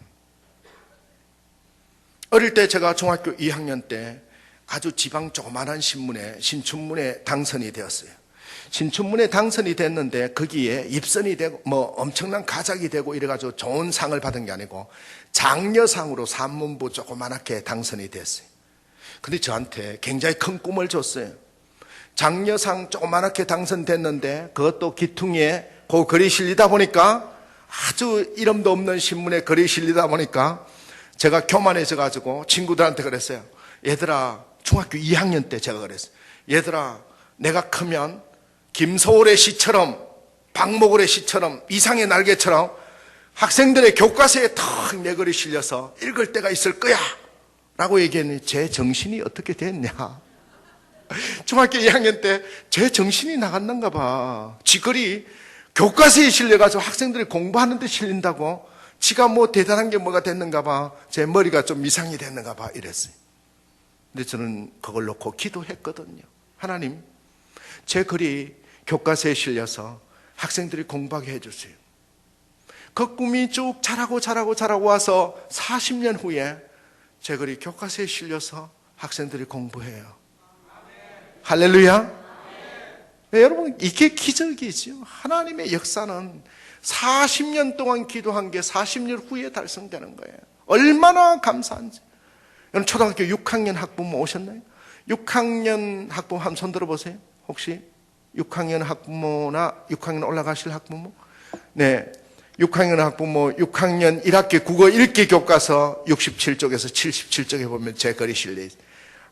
어릴 때 제가 중학교 2학년 때 아주 지방 조그만한 신문에, 신춘문에 당선이 되었어요. 신춘문에 당선이 됐는데 거기에 입선이 되고 뭐 엄청난 가작이 되고 이래가지고 좋은 상을 받은 게 아니고 장려상으로 산문부 조그만하게 당선이 됐어요. 근데 저한테 굉장히 큰 꿈을 줬어요. 장려상 조그만하게 당선됐는데 그것도 기퉁이에 그 글이 실리다 보니까, 아주 이름도 없는 신문에 글이 실리다 보니까 제가 교만해져 가지고 친구들한테 그랬어요. 얘들아, 중학교 2학년 때 제가 그랬어요. 얘들아, 내가 크면 김소월의 시처럼, 박목월의 시처럼, 이상의 날개처럼 학생들의 교과서에 탁 내 글이 실려서 읽을 때가 있을 거야 라고 얘기했는데 제 정신이 어떻게 됐냐. 중학교 2학년 때 제 정신이 나갔는가 봐. 지 글이 교과서에 실려가지고 학생들이 공부하는 데 실린다고 지가 뭐 대단한 게 뭐가 됐는가 봐. 제 머리가 좀 이상이 됐는가 봐 이랬어요. 근데 저는 그걸 놓고 기도했거든요. 하나님, 제 글이 교과서에 실려서 학생들이 공부하게 해주세요. 그 꿈이 쭉 자라고 와서 40년 후에 제 글이 교과서에 실려서 학생들이 공부해요. 할렐루야. 네, 여러분, 이게 기적이죠. 하나님의 역사는 40년 동안 기도한 게 40년 후에 달성되는 거예요. 얼마나 감사한지. 여러분, 초등학교 6학년 학부모 오셨나요? 6학년 학부모 한 손 들어보세요. 혹시 6학년 학부모나 6학년 올라가실 학부모? 네, 6학년 학부모 6학년 1학기 국어 읽기 교과서 67쪽에서 77쪽에 보면 제 글이 실려 있어요.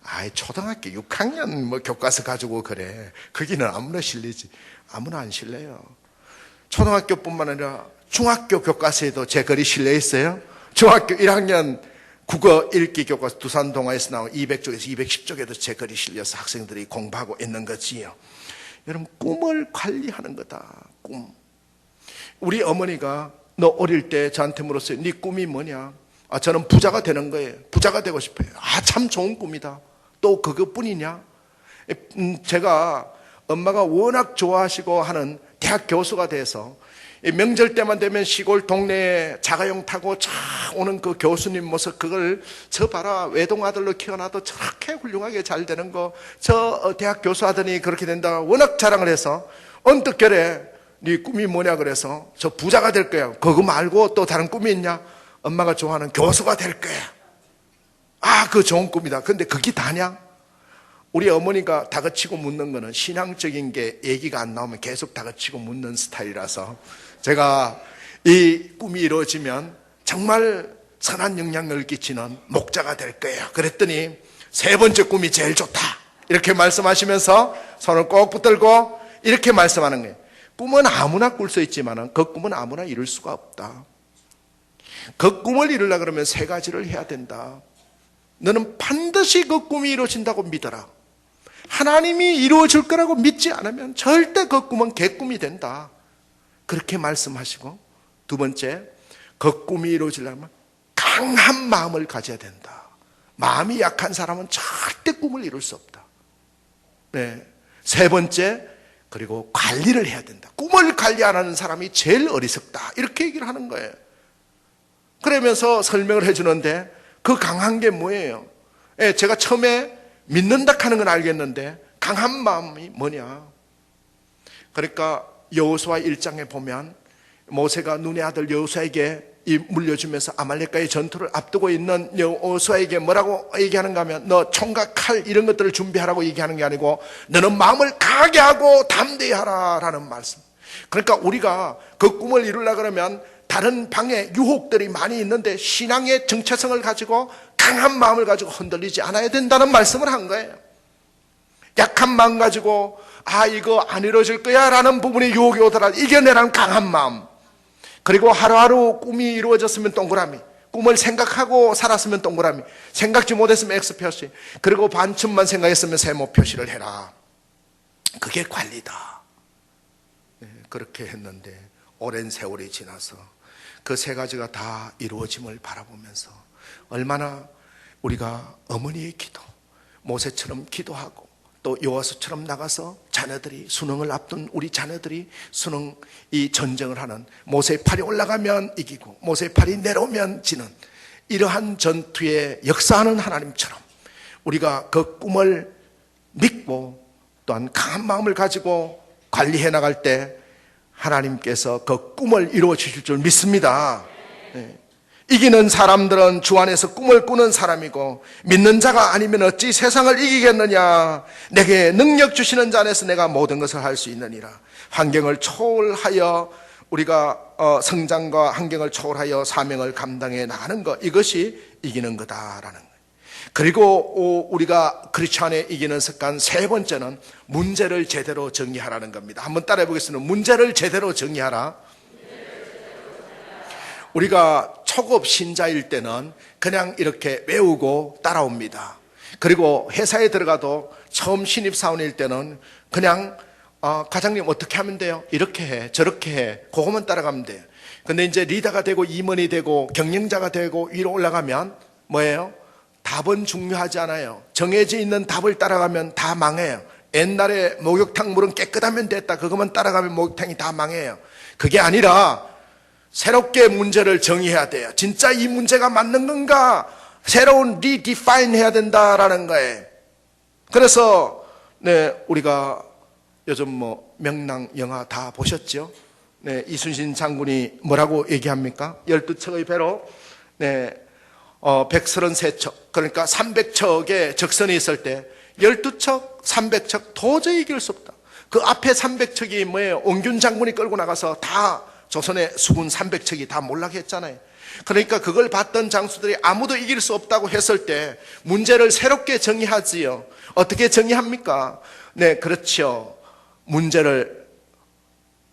아이, 초등학교 6학년 뭐 교과서 가지고 그래. 거기는 아무나 실리지. 아무나 안 실려요. 초등학교뿐만 아니라 중학교 교과서에도 제 글이 실려 있어요. 중학교 1학년 국어 읽기 교과서 두산동아에서 나온 200쪽에서 210쪽에도 제 글이 실려서 학생들이 공부하고 있는 거지요. 여러분, 꿈을 관리하는 거다. 꿈. 우리 어머니가 너 어릴 때 저한테 물었어요. 네 꿈이 뭐냐? 아, 저는 부자가 되는 거예요. 부자가 되고 싶어요. 아, 참 좋은 꿈이다. 또 그것뿐이냐? 제가 엄마가 워낙 좋아하시고 하는 대학 교수가 돼서 명절 때만 되면 시골 동네에 자가용 타고 쫙 오는 그 교수님 모습, 그걸 저 봐라, 외동아들로 키워놔도 저렇게 훌륭하게 잘 되는 거, 저 대학 교수 하더니 그렇게 된다 워낙 자랑을 해서 언뜻 결에 네 꿈이 뭐냐 그래서 저 부자가 될 거야. 그거 말고 또 다른 꿈이 있냐? 엄마가 좋아하는 교수가 될 거야. 아, 그 좋은 꿈이다. 근데 그게 다냐? 우리 어머니가 다그치고 묻는 거는 신앙적인 게 얘기가 안 나오면 계속 다그치고 묻는 스타일이라서 제가 이 꿈이 이루어지면 정말 선한 영향력을 끼치는 목자가 될 거예요. 그랬더니 세 번째 꿈이 제일 좋다. 이렇게 말씀하시면서 손을 꼭 붙들고 이렇게 말씀하는 거예요. 꿈은 아무나 꿀 수 있지만 그 꿈은 아무나 이룰 수가 없다. 그 꿈을 이루려고 그러면 세 가지를 해야 된다. 너는 반드시 그 꿈이 이루어진다고 믿어라. 하나님이 이루어질 거라고 믿지 않으면 절대 그 꿈은 개꿈이 된다. 그렇게 말씀하시고, 두 번째, 그 꿈이 이루어지려면 강한 마음을 가져야 된다. 마음이 약한 사람은 절대 꿈을 이룰 수 없다. 네. 세 번째, 그리고 관리를 해야 된다. 꿈을 관리 안 하는 사람이 제일 어리석다. 이렇게 얘기를 하는 거예요. 그러면서 설명을 해주는데 그 강한 게 뭐예요? 제가 처음에 믿는다 하는 건 알겠는데 강한 마음이 뭐냐? 그러니까 여호수아 1장에 보면 모세가 눈의 아들 여호수아에게 물려주면서 아말렉과의 전투를 앞두고 있는 여호수아에게 뭐라고 얘기하는가 하면 너 총과 칼 이런 것들을 준비하라고 얘기하는 게 아니고 너는 마음을 강하게 하고 담대히 하라라는 말씀. 그러니까 우리가 그 꿈을 이루려고 그러면 다른 방에 유혹들이 많이 있는데 신앙의 정체성을 가지고 강한 마음을 가지고 흔들리지 않아야 된다는 말씀을 한 거예요. 약한 마음 가지고 아 이거 안 이루어질 거야 라는 부분이 유혹이 오더라도 이겨내라는 강한 마음. 그리고 하루하루 꿈이 이루어졌으면 동그라미, 꿈을 생각하고 살았으면 동그라미, 생각지 못했으면 X 표시, 그리고 반쯤만 생각했으면 세모 표시를 해라. 그게 관리다. 네, 그렇게 했는데 오랜 세월이 지나서 그 세 가지가 다 이루어짐을 바라보면서 얼마나 우리가 어머니의 기도, 모세처럼 기도하고 또 여호와서처럼 나가서 자녀들이 수능을 앞둔 우리 자녀들이 수능 이 전쟁을 하는 모세의 팔이 올라가면 이기고 모세의 팔이 내려오면 지는 이러한 전투에 역사하는 하나님처럼 우리가 그 꿈을 믿고 또한 강한 마음을 가지고 관리해 나갈 때 하나님께서 그 꿈을 이루어 주실 줄 믿습니다. 네. 이기는 사람들은 주 안에서 꿈을 꾸는 사람이고 믿는 자가 아니면 어찌 세상을 이기겠느냐. 내게 능력 주시는 자 안에서 내가 모든 것을 할 수 있느니라. 환경을 초월하여 우리가 성장과 환경을 초월하여 사명을 감당해 나가는 것, 이것이 이기는 거다라는 거예요. 그리고 우리가 그렇지 않아 이기는 습관 세 번째는 문제를 제대로 정리하라는 겁니다. 한번 따라해 보겠습니다. 문제를 제대로 정리하라. 우리가 초급 신자일 때는 그냥 이렇게 외우고 따라옵니다. 그리고 회사에 들어가도 처음 신입사원일 때는 그냥 과장님 어떻게 하면 돼요? 이렇게 해, 저렇게 해, 그거만 따라가면 돼요. 근데 이제 리더가 되고 임원이 되고 경영자가 되고 위로 올라가면 뭐예요? 답은 중요하지 않아요. 정해져 있는 답을 따라가면 다 망해요. 옛날에 목욕탕 물은 깨끗하면 됐다, 그것만 따라가면 목욕탕이 다 망해요. 그게 아니라 새롭게 문제를 정의해야 돼요. 진짜 이 문제가 맞는 건가? 새로운 리디파인 해야 된다라는 거예요. 그래서 네, 우리가 요즘 뭐 명랑 영화 다 보셨죠? 네, 이순신 장군이 뭐라고 얘기합니까? 12척의 배로 네, 133척, 그러니까 300척의 적선이 있을 때 12척, 300척 도저히 이길 수 없다. 그 앞에 300척이 뭐예요? 온균 장군이 끌고 나가서 다 조선의 수군 300척이 다 몰락했잖아요. 그러니까 그걸 봤던 장수들이 아무도 이길 수 없다고 했을 때 문제를 새롭게 정의하지요. 어떻게 정의합니까? 네, 그렇죠. 문제를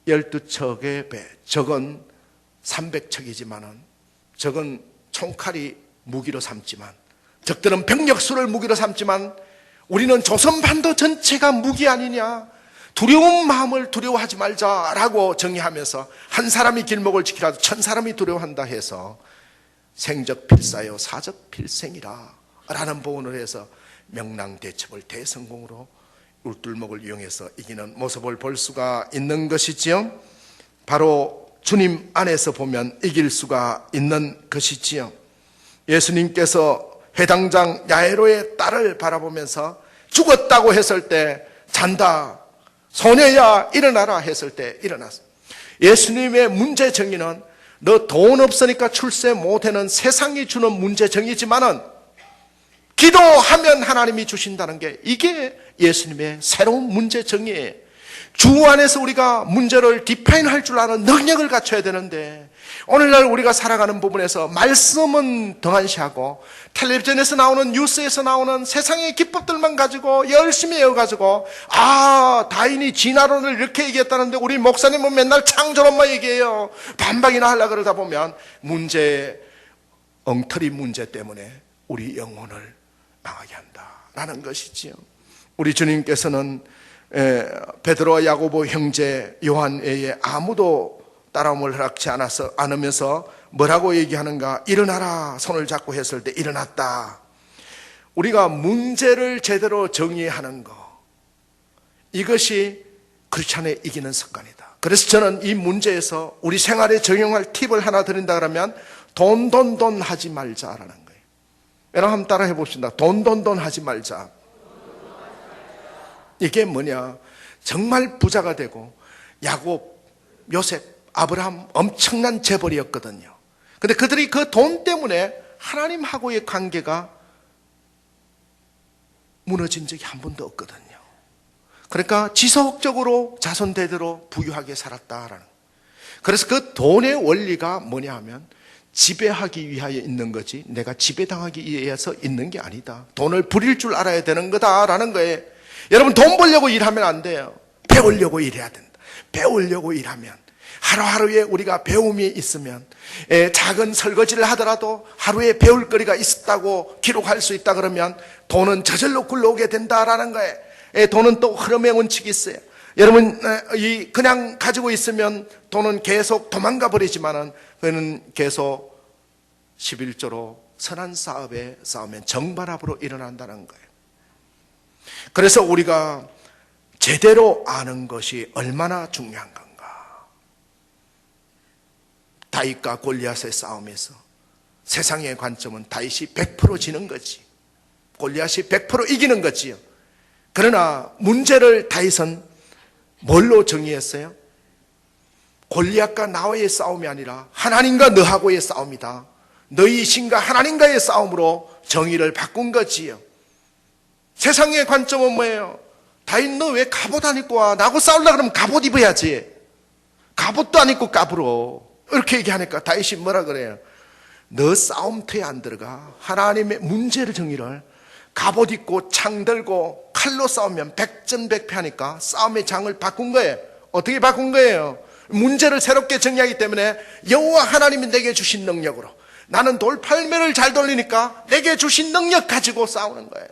12척의 배, 적은 300척이지만은 적은 총칼이 무기로 삼지만, 적들은 병력수를 무기로 삼지만 우리는 조선반도 전체가 무기 아니냐, 두려운 마음을 두려워하지 말자라고 정의하면서 한 사람이 길목을 지키라도 1000사람이 두려워한다 해서 생적 필사요 사적 필생이라 라는 보언을 해서 명랑대첩을 대성공으로 울tur목을 이용해서 이기는 모습을 볼 수가 있는 것이지요. 바로 주님 안에서 보면 이길 수가 있는 것이지요. 예수님께서 회당장 야이로의 딸을 바라보면서 죽었다고 했을 때 잔다, 소녀야 일어나라 했을 때 일어났어. 예수님의 문제 정의는 너 돈 없으니까 출세 못하는 세상이 주는 문제 정의지만은 기도하면 하나님이 주신다는 게 이게 예수님의 새로운 문제 정의예요. 주 안에서 우리가 문제를 디파인할 줄 아는 능력을 갖춰야 되는데 오늘날 우리가 살아가는 부분에서 말씀은 등한시하고 텔레비전에서 나오는 뉴스에서 나오는 세상의 기법들만 가지고 열심히 외워가지고 다인이 진화론을 이렇게 얘기했다는데 우리 목사님은 맨날 창조론만 얘기해요. 반박이나 하려고 그러다 보면 엉터리 문제 때문에 우리 영혼을 망하게 한다라는 것이지요. 우리 주님께서는 베드로와 야고보 형제 요한 외에 아무도 따라옴을 허락치 않으면서 뭐라고 얘기하는가? 일어나라 손을 잡고 했을 때 일어났다. 우리가 문제를 제대로 정의하는 거, 이것이 크리스찬의 이기는 습관이다. 그래서 저는 이 문제에서 우리 생활에 적용할 팁을 하나 드린다 그러면 돈 하지 말자라는 거예요. 여러분 한번 따라 해봅시다. 돈 하지 말자. 이게 뭐냐? 정말 부자가 되고 야곱, 요셉, 아브라함 엄청난 재벌이었거든요. 근데 그들이 그 돈 때문에 하나님하고의 관계가 무너진 적이 한 번도 없거든요. 그러니까 지속적으로 자손 대대로 부유하게 살았다라는. 그래서 그 돈의 원리가 뭐냐 하면 지배하기 위하여 있는 거지 내가 지배당하기 위해서 있는 게 아니다. 돈을 부릴 줄 알아야 되는 거다라는 거예요. 여러분 돈 벌려고 일하면 안 돼요. 배우려고 일해야 된다. 배우려고 일하면 하루하루에 우리가 배움이 있으면 작은 설거지를 하더라도 하루에 배울 거리가 있었다고 기록할 수 있다 그러면 돈은 저절로 굴러오게 된다라는 거예요. 돈은 또 흐름의 원칙이 있어요. 여러분 그냥 가지고 있으면 돈은 계속 도망가 버리지만은 그는 계속 11조로 선한 사업에 싸우면 정반합으로 일어난다는 거예요. 그래서 우리가 제대로 아는 것이 얼마나 중요한 건가. 다윗과 골리앗의 싸움에서 세상의 관점은 다윗이 100% 지는 거지, 골리앗이 100% 이기는 거지요. 그러나 문제를 다윗은 뭘로 정의했어요? 골리앗과 나와의 싸움이 아니라 하나님과 너하고의 싸움이다. 너희 신과 하나님과의 싸움으로 정의를 바꾼 거지요. 세상의 관점은 뭐예요? 다윗 너 왜 갑옷 안 입고 와? 나하고 싸우려고 그러면 갑옷 입어야지. 갑옷도 안 입고 까불어. 이렇게 얘기하니까 다윗이 뭐라 그래요? 너 싸움터에 안 들어가. 하나님의 문제를 정의를 갑옷 입고 창 들고 칼로 싸우면 백전백패하니까 싸움의 장을 바꾼 거예요. 어떻게 바꾼 거예요? 문제를 새롭게 정의하기 때문에 여호와 하나님이 내게 주신 능력으로, 나는 돌팔매를 잘 돌리니까 내게 주신 능력 가지고 싸우는 거예요.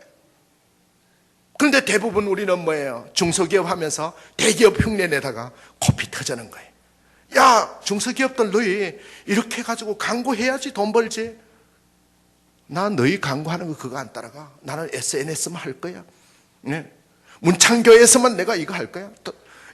그런데 대부분 우리는 뭐예요? 중소기업 하면서 대기업 흉내내다가 코피 터지는 거예요. 야, 중소기업들 너희 이렇게 가지고 광고해야지 돈 벌지. 나 너희 광고하는 거 그거 안 따라가. 나는 SNS만 할 거야. 네. 문창교회에서만 내가 이거 할 거야.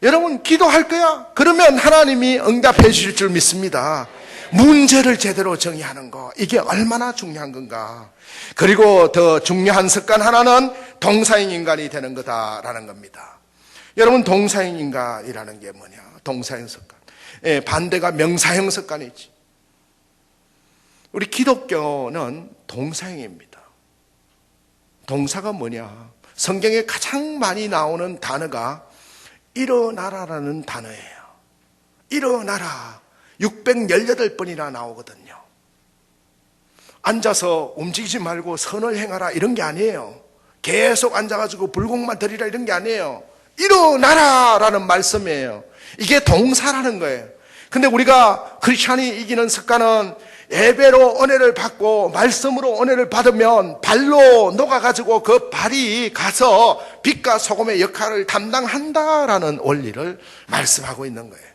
여러분 기도할 거야. 그러면 하나님이 응답해 주실 줄 믿습니다. 문제를 제대로 정의하는 거, 이게 얼마나 중요한 건가. 그리고 더 중요한 습관 하나는 동사인 인간이 되는 거다라는 겁니다. 여러분 동사인 인간이라는 게 뭐냐? 동사인 습관. 반대가 명사형 습관이지. 우리 기독교는 동사형입니다. 동사가 뭐냐? 성경에 가장 많이 나오는 단어가 일어나라라는 단어예요. 일어나라. 618번이나 나오거든요. 앉아서 움직이지 말고 선을 행하라 이런 게 아니에요. 계속 앉아가지고 불공만 드리라 이런 게 아니에요. 일어나라라는 말씀이에요. 이게 동사라는 거예요. 근데 우리가 크리스찬이 이기는 습관은 예배로 은혜를 받고 말씀으로 은혜를 받으면 발로 녹아가지고 그 발이 가서 빛과 소금의 역할을 담당한다라는 원리를 말씀하고 있는 거예요.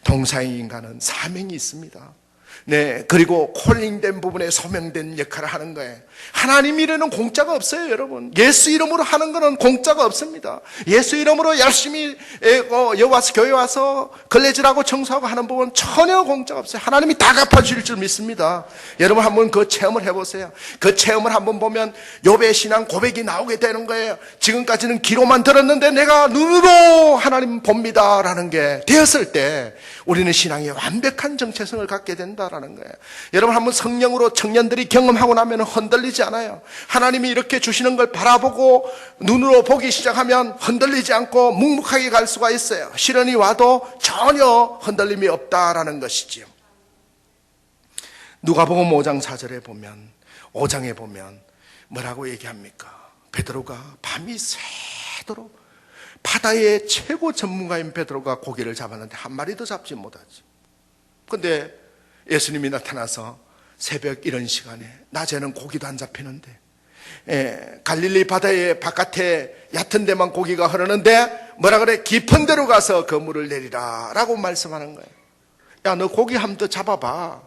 동사인 인간은 사명이 있습니다. 네, 그리고 콜링된 부분에 소명된 역할을 하는 거예요. 하나님 일에는 공짜가 없어요, 여러분. 예수 이름으로 하는 거는 공짜가 없습니다. 예수 이름으로 열심히 여와서 교회 와서 걸레질하고 청소하고 하는 부분 전혀 공짜가 없어요. 하나님이 다 갚아주실 줄 믿습니다. 여러분 한번 그 체험을 해보세요. 그 체험을 한번 보면 욥의 신앙 고백이 나오게 되는 거예요. 지금까지는 귀로만 들었는데 내가 눈으로 하나님 봅니다 라는 게 되었을 때 우리는 신앙의 완벽한 정체성을 갖게 된다라는 거예요. 여러분 한번 성령으로 청년들이 경험하고 나면 흔들리지 않아요. 하나님이 이렇게 주시는 걸 바라보고 눈으로 보기 시작하면 흔들리지 않고 묵묵하게 갈 수가 있어요. 시련이 와도 전혀 흔들림이 없다라는 것이지요. 누가복음 5장 4절에 보면 5장에 보면 뭐라고 얘기합니까? 베드로가 밤이 새도록 바다의 최고 전문가인 베드로가 고기를 잡았는데 한 마리도 잡지 못하지. 그런데 예수님이 나타나서 새벽 이런 시간에 낮에는 고기도 안 잡히는데 갈릴리 바다의 바깥에 얕은 데만 고기가 흐르는데 뭐라 그래? 깊은 데로 가서 그물을 내리라 라고 말씀하는 거예요. 야, 너 고기 한 번 더 잡아봐.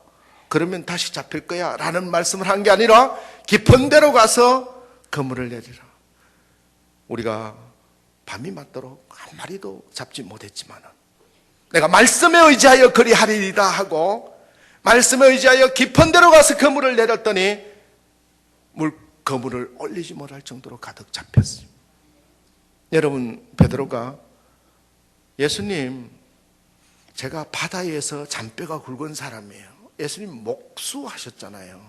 그러면 다시 잡힐 거야 라는 말씀을 한 게 아니라 깊은 데로 가서 그물을 내리라. 우리가 밤이 맞도록 한 마리도 잡지 못했지만 내가 말씀에 의지하여 그리하리이다 하고 말씀에 의지하여 깊은 데로 가서 그물을 내렸더니 그물을 올리지 못할 정도로 가득 잡혔어요. 여러분, 베드로가 예수님, 제가 바다에서 잔뼈가 굵은 사람이에요. 예수님 목수하셨잖아요.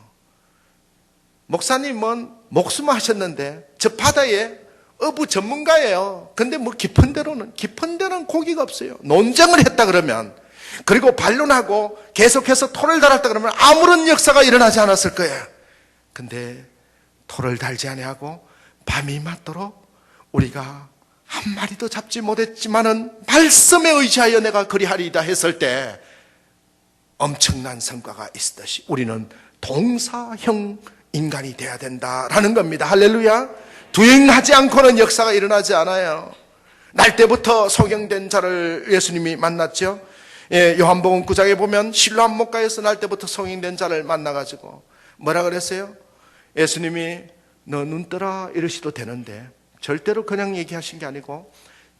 목사님은 목수만 하셨는데 저 바다에 어부 전문가예요. 근데 뭐 깊은 데는 고기가 없어요. 논쟁을 했다 그러면, 그리고 반론하고 계속해서 토를 달았다 그러면 아무런 역사가 일어나지 않았을 거예요. 근데 토를 달지 아니하고 밤이 맞도록 우리가 한 마리도 잡지 못했지만은 말씀에 의지하여 내가 그리하리이다 했을 때 엄청난 성과가 있었듯이 우리는 동사형 인간이 돼야 된다라는 겁니다. 할렐루야. 두행하지 않고는 역사가 일어나지 않아요. 날 때부터 소경된 자를 예수님이 만났죠. 요한복음 9장에 보면 실로암 목가에서 날 때부터 소경된 자를 만나가지고 뭐라 그랬어요? 예수님이 너 눈 뜨라 이러시도 되는데 절대로 그냥 얘기하신 게 아니고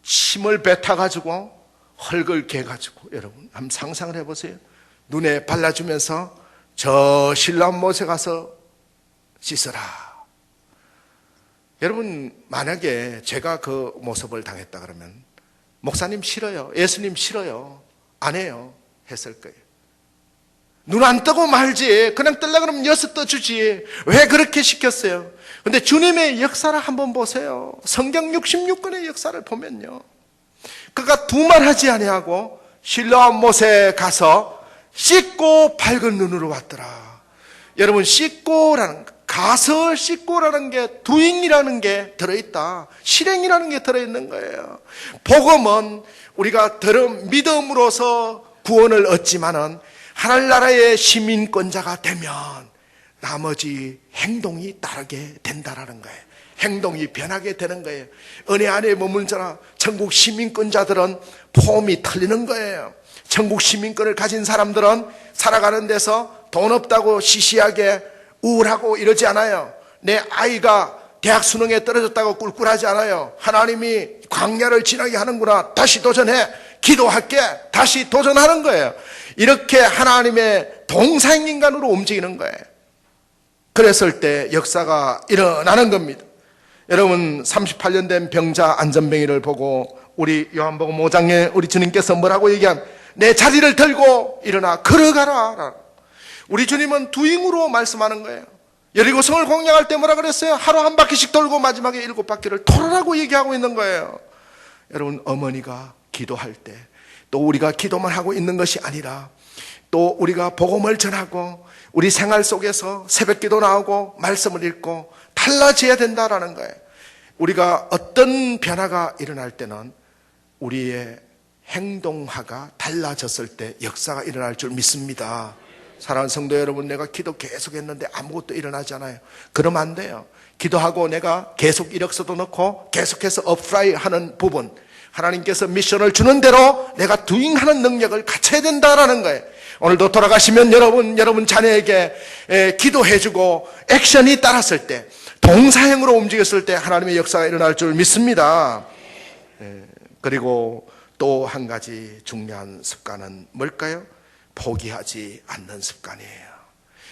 침을 뱉어가지고 흙을 개가지고, 여러분 한번 상상을 해보세요. 눈에 발라주면서 저 실로암 못에 가서 씻어라. 여러분, 만약에 제가 그 모습을 당했다 그러면 목사님 싫어요, 예수님 싫어요, 안 해요 했을 거예요. 눈 안 뜨고 말지, 그냥 뜰라 그러면 여섯 떠주지 왜 그렇게 시켰어요? 근데 주님의 역사를 한번 보세요. 성경 66권의 역사를 보면요, 그가 두말하지 아니하고 실로암 못에 가서 씻고 밝은 눈으로 왔더라. 여러분, 씻고라는, 가서 씻고라는 게, doing이라는 게 들어있다. 실행이라는 게 들어있는 거예요. 복음은 우리가 믿음으로서 구원을 얻지만은 하늘나라의 시민권자가 되면 나머지 행동이 따르게 된다라는 거예요. 행동이 변하게 되는 거예요. 은혜 안에 머문 자라 천국 시민권자들은 폼이 틀리는 거예요. 천국 시민권을 가진 사람들은 살아가는 데서 돈 없다고 시시하게 우울하고 이러지 않아요. 내 아이가 대학 수능에 떨어졌다고 꿀꿀하지 않아요. 하나님이 광야를 지나게 하는구나, 다시 도전해, 기도할게, 다시 도전하는 거예요. 이렇게 하나님의 동상인간으로 움직이는 거예요. 그랬을 때 역사가 일어나는 겁니다. 여러분, 38년 된 병자 안전뱅이를 보고 우리 요한복음 5장에 우리 주님께서 뭐라고 얘기한, 내 자리를 들고 일어나 걸어가라. 우리 주님은 두잉으로 말씀하는 거예요. 여리고성을 공략할 때 뭐라 그랬어요? 하루 한 바퀴씩 돌고 마지막에 7바퀴를 돌으라고 얘기하고 있는 거예요. 여러분, 어머니가 기도할 때 또 우리가 기도만 하고 있는 것이 아니라 또 우리가 복음을 전하고 우리 생활 속에서 새벽기도 나오고 말씀을 읽고 달라져야 된다라는 거예요. 우리가 어떤 변화가 일어날 때는 우리의 행동하가 달라졌을 때 역사가 일어날 줄 믿습니다. 사랑하는 성도 여러분, 내가 기도 계속 했는데 아무것도 일어나지 않아요. 그러면 안 돼요. 기도하고 내가 계속 이력서도 넣고 계속해서 어플라이 하는 부분, 하나님께서 미션을 주는 대로 내가 두잉하는 능력을 갖춰야 된다라는 거예요. 오늘도 돌아가시면 여러분 자녀에게 기도해주고 액션이 따랐을 때, 동사형으로 움직였을 때 하나님의 역사가 일어날 줄 믿습니다. 그리고 또 한 가지 중요한 습관은 뭘까요? 포기하지 않는 습관이에요.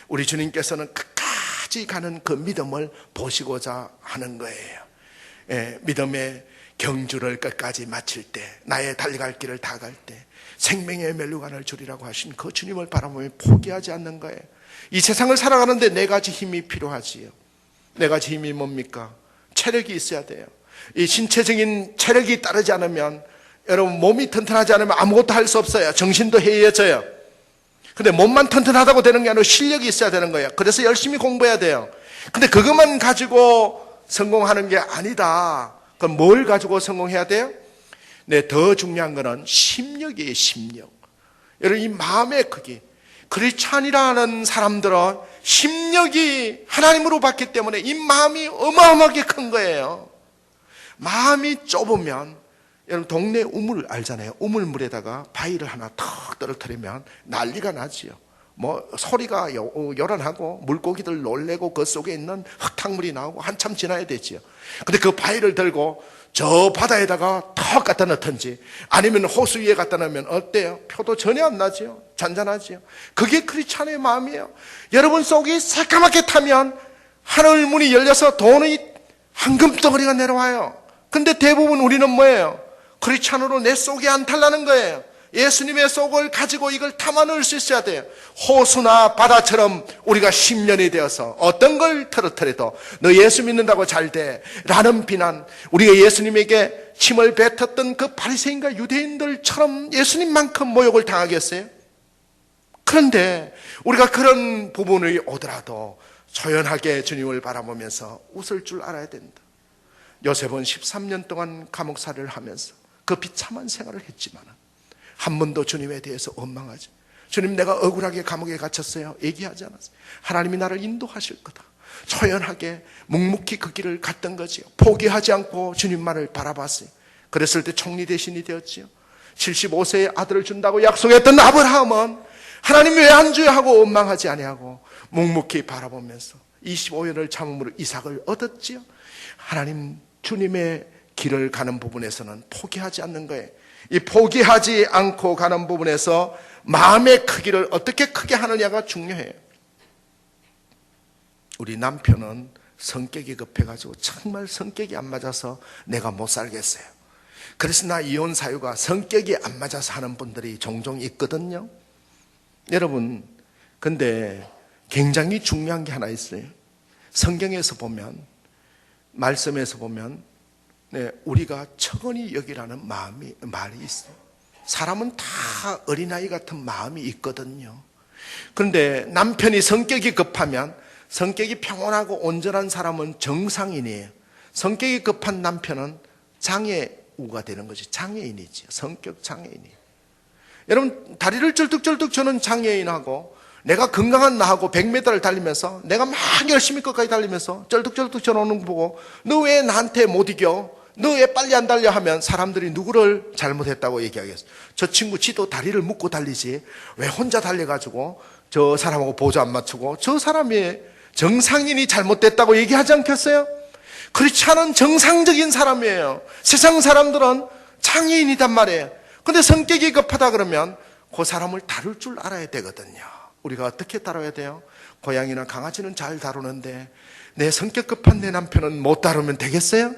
우리 주님께서는 끝까지 가는 그 믿음을 보시고자 하는 거예요. 믿음의 경주를 끝까지 마칠 때, 나의 달려갈 길을 다 갈 때 생명의 멸류관을 주리라고 하신 그 주님을 바라보며 포기하지 않는 거예요. 이 세상을 살아가는데 네 가지 힘이 필요하지요. 네 가지 힘이 뭡니까? 체력이 있어야 돼요. 이 신체적인 체력이 따르지 않으면, 여러분 몸이 튼튼하지 않으면 아무것도 할 수 없어요. 정신도 해이해져요. 근데 몸만 튼튼하다고 되는 게 아니라 실력이 있어야 되는 거예요. 그래서 열심히 공부해야 돼요. 근데 그것만 가지고 성공하는 게 아니다. 그럼 뭘 가지고 성공해야 돼요? 네, 더 중요한 거는 심력이에요. 심력. 여러분, 이 마음의 크기, 크리스찬이라는 사람들은 심력이 하나님으로 받기 때문에 이 마음이 어마어마하게 큰 거예요. 마음이 좁으면, 여러분 동네 우물 알잖아요. 우물물에다가 바위를 하나 턱 떨어뜨리면 난리가 나지요. 뭐 소리가 요란하고 물고기들 놀래고 그 속에 있는 흙탕물이 나오고 한참 지나야 되지요. 근데 그 바위를 들고 저 바다에다가 턱 갖다 넣든지 아니면 호수 위에 갖다 놓으면 어때요? 표도 전혀 안 나지요. 잔잔하지요. 그게 크리스찬의 마음이에요. 여러분 속이 새까맣게 타면 하늘 문이 열려서 돈의 황금덩어리가 내려와요. 근데 대부분 우리는 뭐예요? 크리스찬으로 내 속이 안 탈라는 거예요. 예수님의 속을 가지고 이걸 담아넣을 수 있어야 돼요. 호수나 바다처럼 우리가 10년이 되어서 어떤 걸 털어뜨려도 너 예수 믿는다고 잘 돼 라는 비난, 우리가 예수님에게 침을 뱉었던 그 바리새인과 유대인들처럼 예수님만큼 모욕을 당하겠어요? 그런데 우리가 그런 부분이 오더라도 조연하게 주님을 바라보면서 웃을 줄 알아야 된다. 요셉은 13년 동안 감옥살이를 하면서 그 비참한 생활을 했지만 한 번도 주님에 대해서 원망하지, 주님 내가 억울하게 감옥에 갇혔어요 얘기하지 않았어요. 하나님이 나를 인도하실 거다. 초연하게 묵묵히 그 길을 갔던 거지요. 포기하지 않고 주님만을 바라봤어요. 그랬을 때 총리 대신이 되었지요. 75세의 아들을 준다고 약속했던 아브라함은 하나님 왜 안 줘야 하고 원망하지 아니하고 묵묵히 바라보면서 25년을 참음으로 이삭을 얻었지요. 하나님 주님의 길을 가는 부분에서는 포기하지 않는 거예요. 이 포기하지 않고 가는 부분에서 마음의 크기를 어떻게 크게 하느냐가 중요해요. 우리 남편은 성격이 급해가지고 정말 성격이 안 맞아서 내가 못 살겠어요. 그래서 나 이혼 사유가 성격이 안 맞아서 하는 분들이 종종 있거든요. 여러분, 근데 굉장히 중요한 게 하나 있어요. 성경에서 보면, 말씀에서 보면 우리가 척언이 여기라는 말이 있어요. 사람은 다 어린아이 같은 마음이 있거든요. 그런데 남편이 성격이 급하면, 성격이 평온하고 온전한 사람은 정상인이에요. 성격이 급한 남편은 장애우가 되는 거지. 장애인이지. 성격 장애인이에요. 여러분, 다리를 쩔뚝쩔뚝 저는 장애인하고 내가 건강한 나하고 100m를 달리면서 내가 막 열심히 끝까지 달리면서 쩔뚝쩔뚝 저러는 거 보고 너 왜 나한테 못 이겨? 너 왜 빨리 안 달려? 하면 사람들이 누구를 잘못했다고 얘기하겠어요? 저 친구 지도 다리를 묶고 달리지 왜 혼자 달려가지고 저 사람하고 보조 안 맞추고 저 사람이 정상인이 잘못됐다고 얘기하지 않겠어요? 그렇지 않은 정상적인 사람이에요. 세상 사람들은 장애인이단 말이에요. 근데 성격이 급하다 그러면 그 사람을 다룰 줄 알아야 되거든요. 우리가 어떻게 다뤄야 돼요? 고양이나 강아지는 잘 다루는데 내 성격 급한 내 남편은 못 다루면 되겠어요?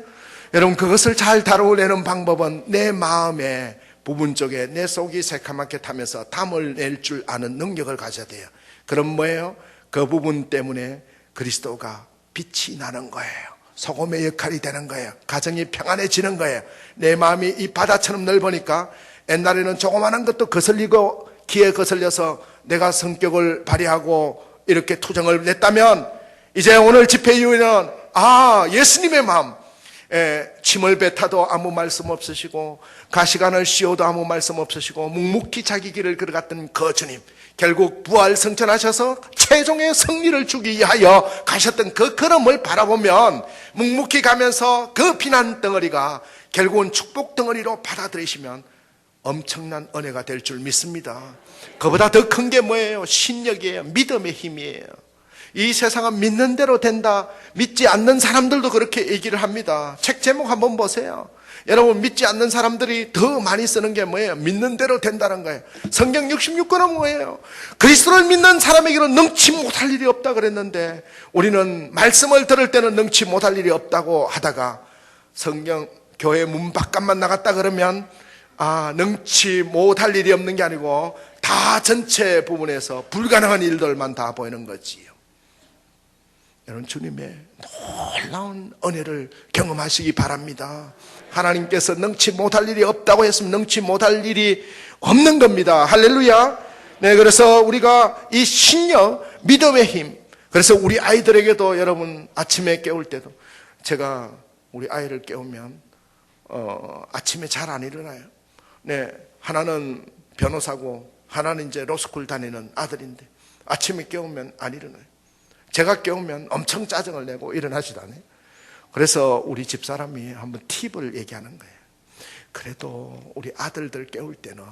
여러분, 그것을 잘 다루려는 방법은 내 마음의 부분 쪽에 내 속이 새카맣게 타면서 담을 낼 줄 아는 능력을 가져야 돼요. 그럼 뭐예요? 그 부분 때문에 그리스도가 빛이 나는 거예요. 소금의 역할이 되는 거예요. 가정이 평안해지는 거예요. 내 마음이 이 바다처럼 넓으니까 옛날에는 조그마한 것도 거슬리고 기에 거슬려서 내가 성격을 발휘하고 이렇게 투정을 냈다면, 이제 오늘 집회 이후에는 예수님의 마음, 침을 뱉어도 아무 말씀 없으시고 가시관을 씌워도 아무 말씀 없으시고 묵묵히 자기 길을 걸어갔던 그 주님, 결국 부활 승천하셔서 최종의 승리를 주기 위하여 가셨던 그 걸음을 바라보면 묵묵히 가면서 그 비난 덩어리가 결국은 축복 덩어리로 받아들이시면 엄청난 은혜가 될 줄 믿습니다. 그보다 더 큰 게 뭐예요? 신력이에요. 믿음의 힘이에요. 이 세상은 믿는 대로 된다. 믿지 않는 사람들도 그렇게 얘기를 합니다. 책 제목 한번 보세요. 여러분, 믿지 않는 사람들이 더 많이 쓰는 게 뭐예요? 믿는 대로 된다는 거예요. 성경 66권은 뭐예요? 그리스도를 믿는 사람에게는 능치 못할 일이 없다 그랬는데, 우리는 말씀을 들을 때는 능치 못할 일이 없다고 하다가 성경 교회 문 밖만 나갔다 그러면 능치 못할 일이 없는 게 아니고 다 전체 부분에서 불가능한 일들만 다 보이는 거지요. 여러분, 주님의 놀라운 은혜를 경험하시기 바랍니다. 하나님께서 능치 못할 일이 없다고 했으면 능치 못할 일이 없는 겁니다. 할렐루야. 네, 그래서 우리가 이 신력, 믿음의 힘, 그래서 우리 아이들에게도, 여러분 아침에 깨울 때도, 제가 우리 아이를 깨우면 아침에 잘 안 일어나요. 네, 하나는 변호사고 하나는 이제 로스쿨 다니는 아들인데 아침에 깨우면 안 일어나요. 제가 깨우면 엄청 짜증을 내고 일어나지도 않아요. 그래서 우리 집사람이 한번 팁을 얘기하는 거예요. 그래도 우리 아들들 깨울 때는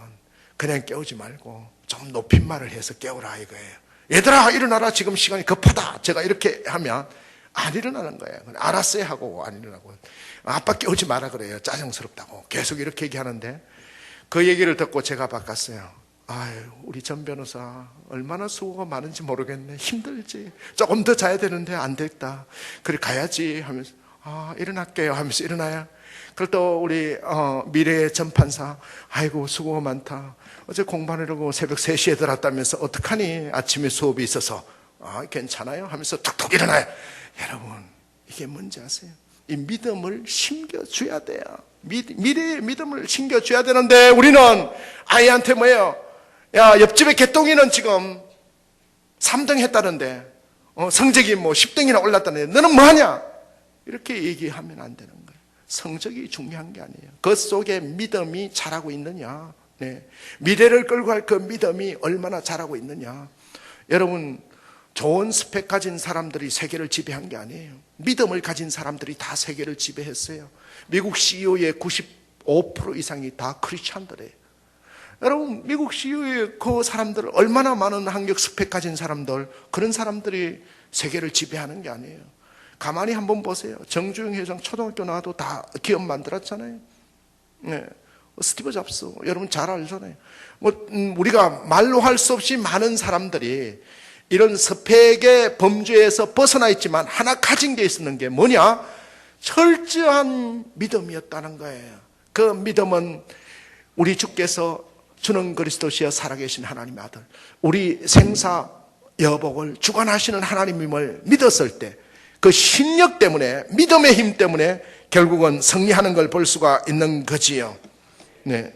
그냥 깨우지 말고 좀 높임말을 해서 깨우라 이거예요. 얘들아 일어나라, 지금 시간이 급하다. 제가 이렇게 하면 안 일어나는 거예요. 알았어요 하고 안 일어나고, 아빠 깨우지 마라 그래요. 짜증스럽다고 계속 이렇게 얘기하는데, 그 얘기를 듣고 제가 바꿨어요. 우리 전 변호사 얼마나 수고가 많은지 모르겠네. 힘들지. 조금 더 자야 되는데 안 됐다. 그래 가야지 하면서 일어날게요 하면서 일어나요. 그리고 또 우리 미래의 전 판사, 아이고 수고가 많다. 어제 공부하려고 새벽 3시에 들어왔다면서 어떡하니? 아침에 수업이 있어서. 괜찮아요 하면서 툭툭 일어나요. 여러분, 이게 뭔지 아세요? 이 믿음을 심겨줘야 돼요. 미래의 믿음을 심겨줘야 되는데, 우리는 아이한테 뭐예요? 야, 옆집에 개똥이는 지금 3등 했다는데 성적이 10등이나 올랐다는데 너는 뭐하냐? 이렇게 얘기하면 안 되는 거예요. 성적이 중요한 게 아니에요. 그 속에 믿음이 자라고 있느냐. 네. 미래를 끌고 갈 그 믿음이 얼마나 자라고 있느냐. 여러분, 좋은 스펙 가진 사람들이 세계를 지배한 게 아니에요. 믿음을 가진 사람들이 다 세계를 지배했어요. 미국 CEO의 95% 이상이 다 크리스찬들이에요. 여러분, 미국 CEO의 그 사람들, 얼마나 많은 학력 스펙 가진 사람들, 그런 사람들이 세계를 지배하는 게 아니에요. 가만히 한번 보세요. 정주영 회장 초등학교 나와도 다 기업 만들었잖아요. 네. 스티브 잡스, 여러분 잘 알잖아요. 우리가 말로 할 수 없이 많은 사람들이 이런 스펙의 범주에서 벗어나 있지만 하나 가진 게 있었는 게 뭐냐? 철저한 믿음이었다는 거예요. 그 믿음은 우리 주께서 주는 그리스도시여 살아계신 하나님의 아들, 우리 생사 여복을 주관하시는 하나님임을 믿었을 때 그 신력 때문에, 믿음의 힘 때문에 결국은 승리하는 걸 볼 수가 있는 거지요. 네.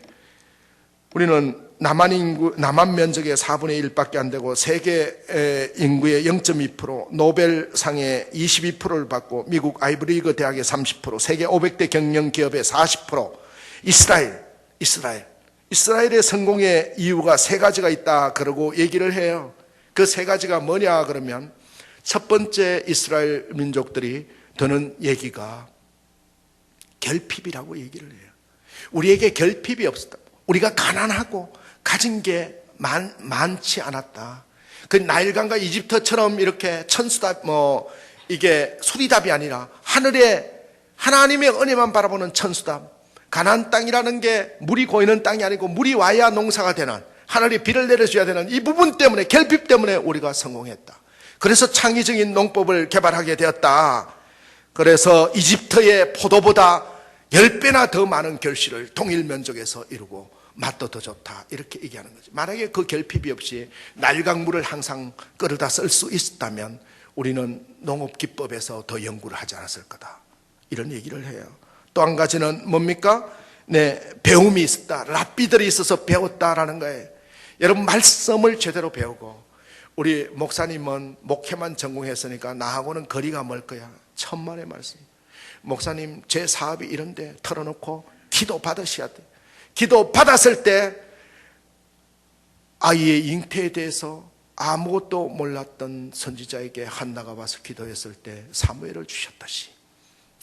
우리는 남한 면적의 4분의 1밖에 안 되고 세계 인구의 0.2%, 노벨상의 22%를 받고 미국 아이브리그 대학의 30%, 세계 500대 경영 기업의 40%, 이스라엘의 성공의 이유가 3가지가 있다 그러고 얘기를 해요. 그 3가지가 뭐냐 그러면, 첫 번째 이스라엘 민족들이 드는 얘기가 결핍이라고 얘기를 해요. 우리에게 결핍이 없었다. 우리가 가난하고 가진 게 많지 않았다. 그 나일강과 이집트처럼 이렇게 천수답, 이게 수리답이 아니라 하늘에 하나님의 은혜만 바라보는 천수답. 가나안 땅이라는 게 물이 고이는 땅이 아니고 물이 와야 농사가 되는, 하늘이 비를 내려줘야 되는 이 부분 때문에, 결핍 때문에 우리가 성공했다. 그래서 창의적인 농법을 개발하게 되었다. 그래서 이집트의 포도보다 10배나 더 많은 결실을 동일 면적에서 이루고 맛도 더 좋다, 이렇게 얘기하는 거죠. 만약에 그 결핍이 없이 날강물을 항상 끌어다 쓸 수 있었다면 우리는 농업기법에서 더 연구를 하지 않았을 거다, 이런 얘기를 해요. 또 한 가지는 뭡니까? 배움이 있었다, 랍비들이 있어서 배웠다라는 거예요. 여러분, 말씀을 제대로 배우고, 우리 목사님은 목회만 전공했으니까 나하고는 거리가 멀 거야. 천만의 말씀. 목사님, 제 사업이 이런데 털어놓고 기도 받으셔야 돼. 기도 받았을 때 아이의 잉태에 대해서 아무것도 몰랐던 선지자에게 한나가 와서 기도했을 때 사무엘을 주셨다시,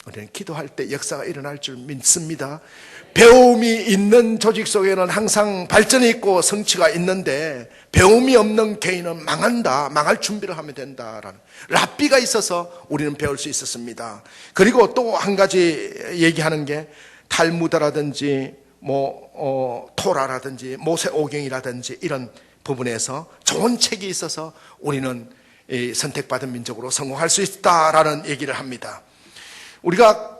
우리는 기도할 때 역사가 일어날 줄 믿습니다. 배움이 있는 조직 속에는 항상 발전이 있고 성취가 있는데, 배움이 없는 개인은 망한다, 망할 준비를 하면 된다라는 랍비가 있어서 우리는 배울 수 있었습니다. 그리고 또 한 가지 얘기하는 게, 탈무드라든지 토라라든지 모세오경이라든지 이런 부분에서 좋은 책이 있어서 우리는 선택받은 민족으로 성공할 수 있다라는 얘기를 합니다. 우리가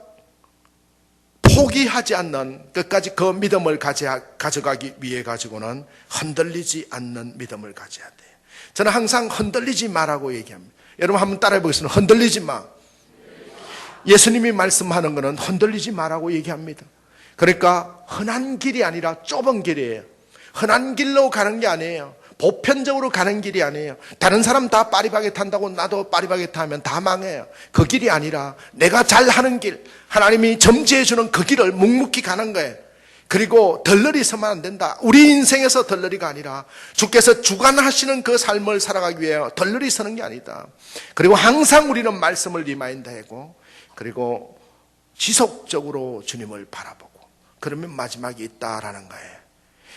포기하지 않는, 끝까지 그 믿음을 가져가기 위해 가지고는 흔들리지 않는 믿음을 가져야 돼요. 저는 항상 흔들리지 마라고 얘기합니다. 여러분 한번 따라해 보겠습니다. 흔들리지 마. 예수님이 말씀하는 것은 흔들리지 마라고 얘기합니다. 그러니까 흔한 길이 아니라 좁은 길이에요. 흔한 길로 가는 게 아니에요. 보편적으로 가는 길이 아니에요. 다른 사람 다 파리바게트 탄다고 나도 파리바게트 하면 다 망해요. 그 길이 아니라 내가 잘하는 길, 하나님이 점지해 주는 그 길을 묵묵히 가는 거예요. 그리고 덜러리 서면 안 된다. 우리 인생에서 덜러리가 아니라 주께서 주관하시는 그 삶을 살아가기 위해 덜러리 서는 게 아니다. 그리고 항상 우리는 말씀을 리마인드하고, 그리고 지속적으로 주님을 바라보고, 그러면 마지막이 있다라는 거예요.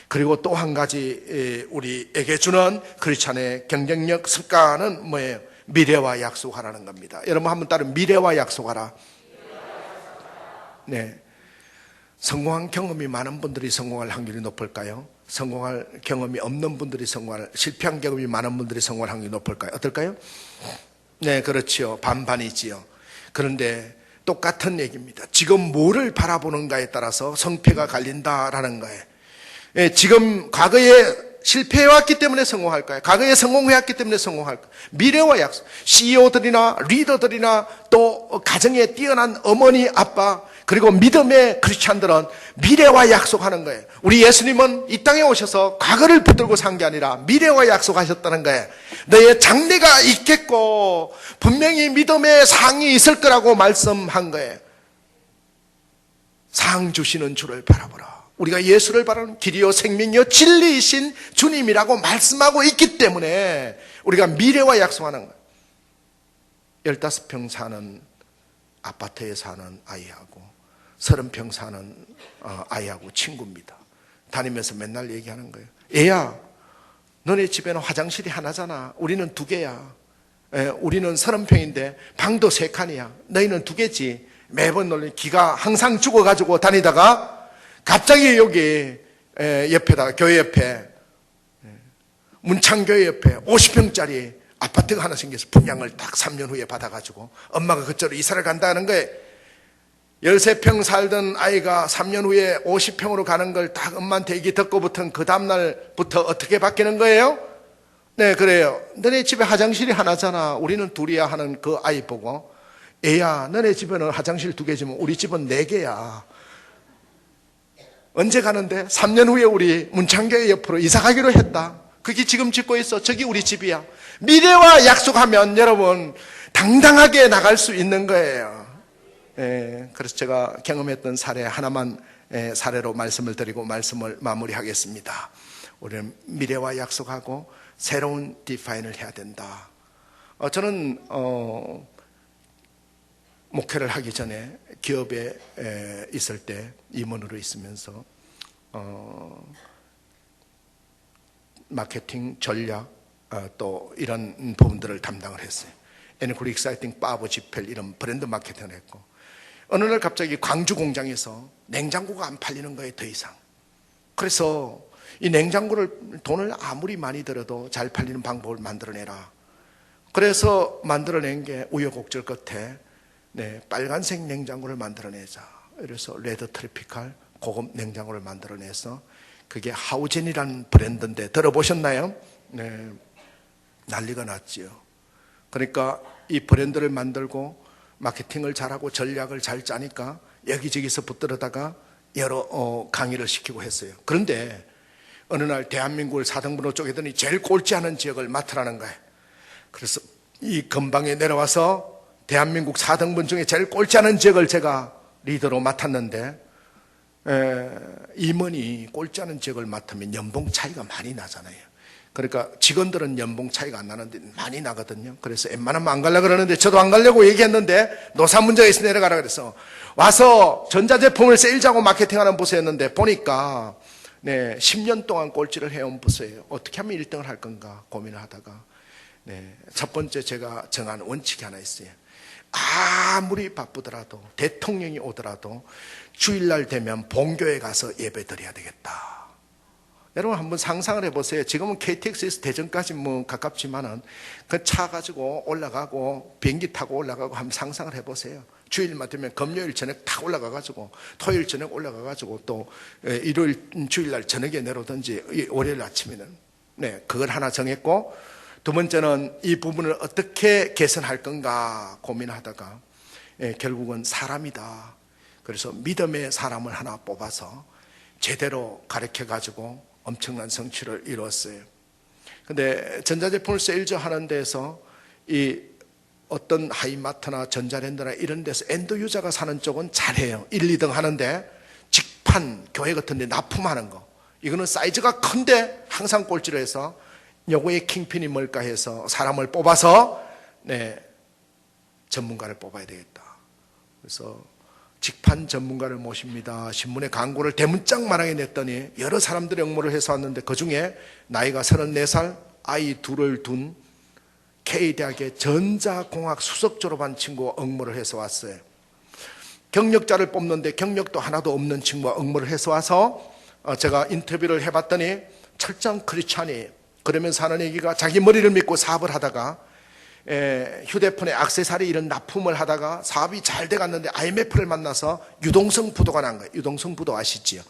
그리고 또 한 가지 우리에게 주는 크리스찬의 경쟁력 습관은 뭐예요? 미래와 약속하라는 겁니다. 여러분 한번 따로 미래와 약속하라. 네, 성공한 경험이 많은 분들이 성공할 확률이 높을까요? 성공할 경험이 없는 분들이 실패한 경험이 많은 분들이 성공할 확률이 높을까요? 어떨까요? 네, 그렇지요. 반반이지요. 그런데 똑같은 얘기입니다. 지금 뭐를 바라보는가에 따라서 성패가 갈린다라는 거예요. 지금 과거에 실패해왔기 때문에 성공할까요? 과거에 성공해왔기 때문에 성공할까요? 미래와 약속. CEO들이나 리더들이나 또 가정에 뛰어난 어머니, 아빠, 그리고 믿음의 크리스찬들은 미래와 약속하는 거예요. 우리 예수님은 이 땅에 오셔서 과거를 붙들고 산 게 아니라 미래와 약속하셨다는 거예요. 너의 장래가 있겠고 분명히 믿음의 상이 있을 거라고 말씀한 거예요. 상 주시는 주를 바라보라. 우리가 예수를 바라는 길이요 생명이요 진리이신 주님이라고 말씀하고 있기 때문에 우리가 미래와 약속하는 거예요. 15평 사는 아파트에 사는 아이하고 30평 사는 아이하고 친구입니다. 다니면서 맨날 얘기하는 거예요. 얘야, 너네 집에는 화장실이 하나잖아. 우리는 2개야. 우리는 30평인데 방도 3칸이야. 너희는 2개지. 매번 놀리 기가 항상 죽어가지고 다니다가 갑자기 여기 옆에다가 교회 옆에 문창교회 옆에 50평짜리 아파트가 하나 생겨서 분양을 딱 3년 후에 받아가지고 엄마가 그쪽으로 이사를 간다는 거예요. 13평 살던 아이가 3년 후에 50평으로 가는 걸 딱 엄마한테 얘기 듣고부터는 그 다음날부터 어떻게 바뀌는 거예요? 네, 그래요. 너네 집에 화장실이 하나잖아. 우리는 2이야 하는 그 아이 보고, 애야, 너네 집에는 화장실 2개지만 우리 집은 4개야. 언제 가는데? 3년 후에 우리 문창교회 옆으로 이사 가기로 했다. 그게 지금 짓고 있어. 저기 우리 집이야. 미래와 약속하면 여러분 당당하게 나갈 수 있는 거예요. 그래서 제가 경험했던 사례 하나만 사례로 말씀을 드리고 말씀을 마무리하겠습니다. 우리는 미래와 약속하고 새로운 디파인을 해야 된다. 저는 목회를 하기 전에 기업에 있을 때 임원으로 있으면서 마케팅, 전략 또 이런 부분들을 담당을 했어요. 에너클 익사이팅, 파브, 지펠 이런 브랜드 마케팅을 했고, 어느 날 갑자기 광주 공장에서 냉장고가 안 팔리는 거예요, 더 이상. 그래서 이 냉장고를 돈을 아무리 많이 들어도 잘 팔리는 방법을 만들어내라. 그래서 만들어낸 게 우여곡절 끝에 빨간색 냉장고를 만들어내자. 그래서 레드 트로피칼 고급 냉장고를 만들어내서 그게 하우젠이라는 브랜드인데 들어보셨나요? 네, 난리가 났지요. 그러니까 이 브랜드를 만들고 마케팅을 잘하고 전략을 잘 짜니까 여기저기서 붙들어다가 여러 강의를 시키고 했어요. 그런데 어느 날 대한민국을 4등분으로 쪼개더니 제일 꼴찌 하는 지역을 맡으라는 거예요. 그래서 이 근방에 내려와서 대한민국 4등분 중에 제일 꼴찌 하는 지역을 제가 리더로 맡았는데, 임원이 꼴찌 하는 지역을 맡으면 연봉 차이가 많이 나잖아요. 그러니까 직원들은 연봉 차이가 안 나는데 많이 나거든요. 그래서 웬만하면 안 가려고 그러는데 저도 안 가려고 얘기했는데 노사 문제가 있어 내려가라 그래서 와서 전자제품을 세일즈하고 마케팅하는 부서였는데 보니까 10년 동안 꼴찌를 해온 부서예요. 어떻게 하면 1등을 할 건가 고민을 하다가 첫 번째 제가 정한 원칙이 하나 있어요. 아무리 바쁘더라도 대통령이 오더라도 주일날 되면 본교에 가서 예배 드려야 되겠다. 여러분 한번 상상을 해보세요. 지금은 KTX에서 대전까지 뭐 가깝지만은 그 차 가지고 올라가고 비행기 타고 올라가고 한번 상상을 해보세요. 주일만 되면 금요일 저녁 탁 올라가가지고 토요일 저녁 올라가가지고 또 일요일 주일날 저녁에 내려오든지 월요일 아침에는 그걸 하나 정했고, 두 번째는 이 부분을 어떻게 개선할 건가 고민하다가 결국은 사람이다. 그래서 믿음의 사람을 하나 뽑아서 제대로 가르쳐가지고 엄청난 성취를 이루었어요. 근데 전자제품을 세일즈 하는 데서 이 어떤 하이마트나 전자랜드나 이런 데서 엔드유저가 사는 쪽은 잘해요. 1, 2등 하는데 직판, 교회 같은 데 납품하는 거, 이거는 사이즈가 큰데 항상 꼴찌를 해서 요거의 킹핀이 뭘까 해서 사람을 뽑아서 전문가를 뽑아야 되겠다. 그래서 직판 전문가를 모십니다. 신문에 광고를 대문짝만하게 냈더니 여러 사람들이 응모를 해서 왔는데 그중에 나이가 34살 아이 둘을 둔 K대학의 전자공학 수석 졸업한 친구가 응모를 해서 왔어요. 경력자를 뽑는데 경력도 하나도 없는 친구가 응모를 해서 와서 제가 인터뷰를 해봤더니 철저한 크리스찬이, 그러면서 하는 얘기가 자기 머리를 믿고 사업을 하다가 휴대폰에 액세서리 이런 납품을 하다가 사업이 잘 돼갔는데 IMF를 만나서 유동성 부도가 난 거예요. 유동성 부도 아시지요?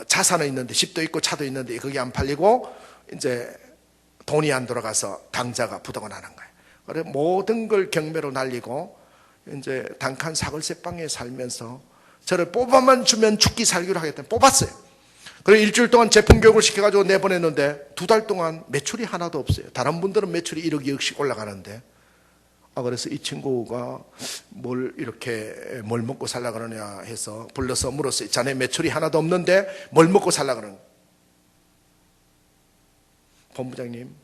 자산은 있는데 집도 있고 차도 있는데 그게 안 팔리고 이제 돈이 안 돌아가서 당자가 부도가 나는 거예요. 그래서 모든 걸 경매로 날리고 이제 단칸 사글세방에 살면서 저를 뽑아만 주면 죽기 살기로 하겠다 뽑았어요. 그리고 일주일 동안 제품 교육을 시켜가지고 내보냈는데 2달 동안 매출이 하나도 없어요. 다른 분들은 매출이 1억 2억씩 올라가는데, 그래서 이 친구가 뭘 먹고 살라 그러냐 해서 불러서 물었어요. 자네 매출이 하나도 없는데 뭘 먹고 살라 그러는 거예요. 본부장님,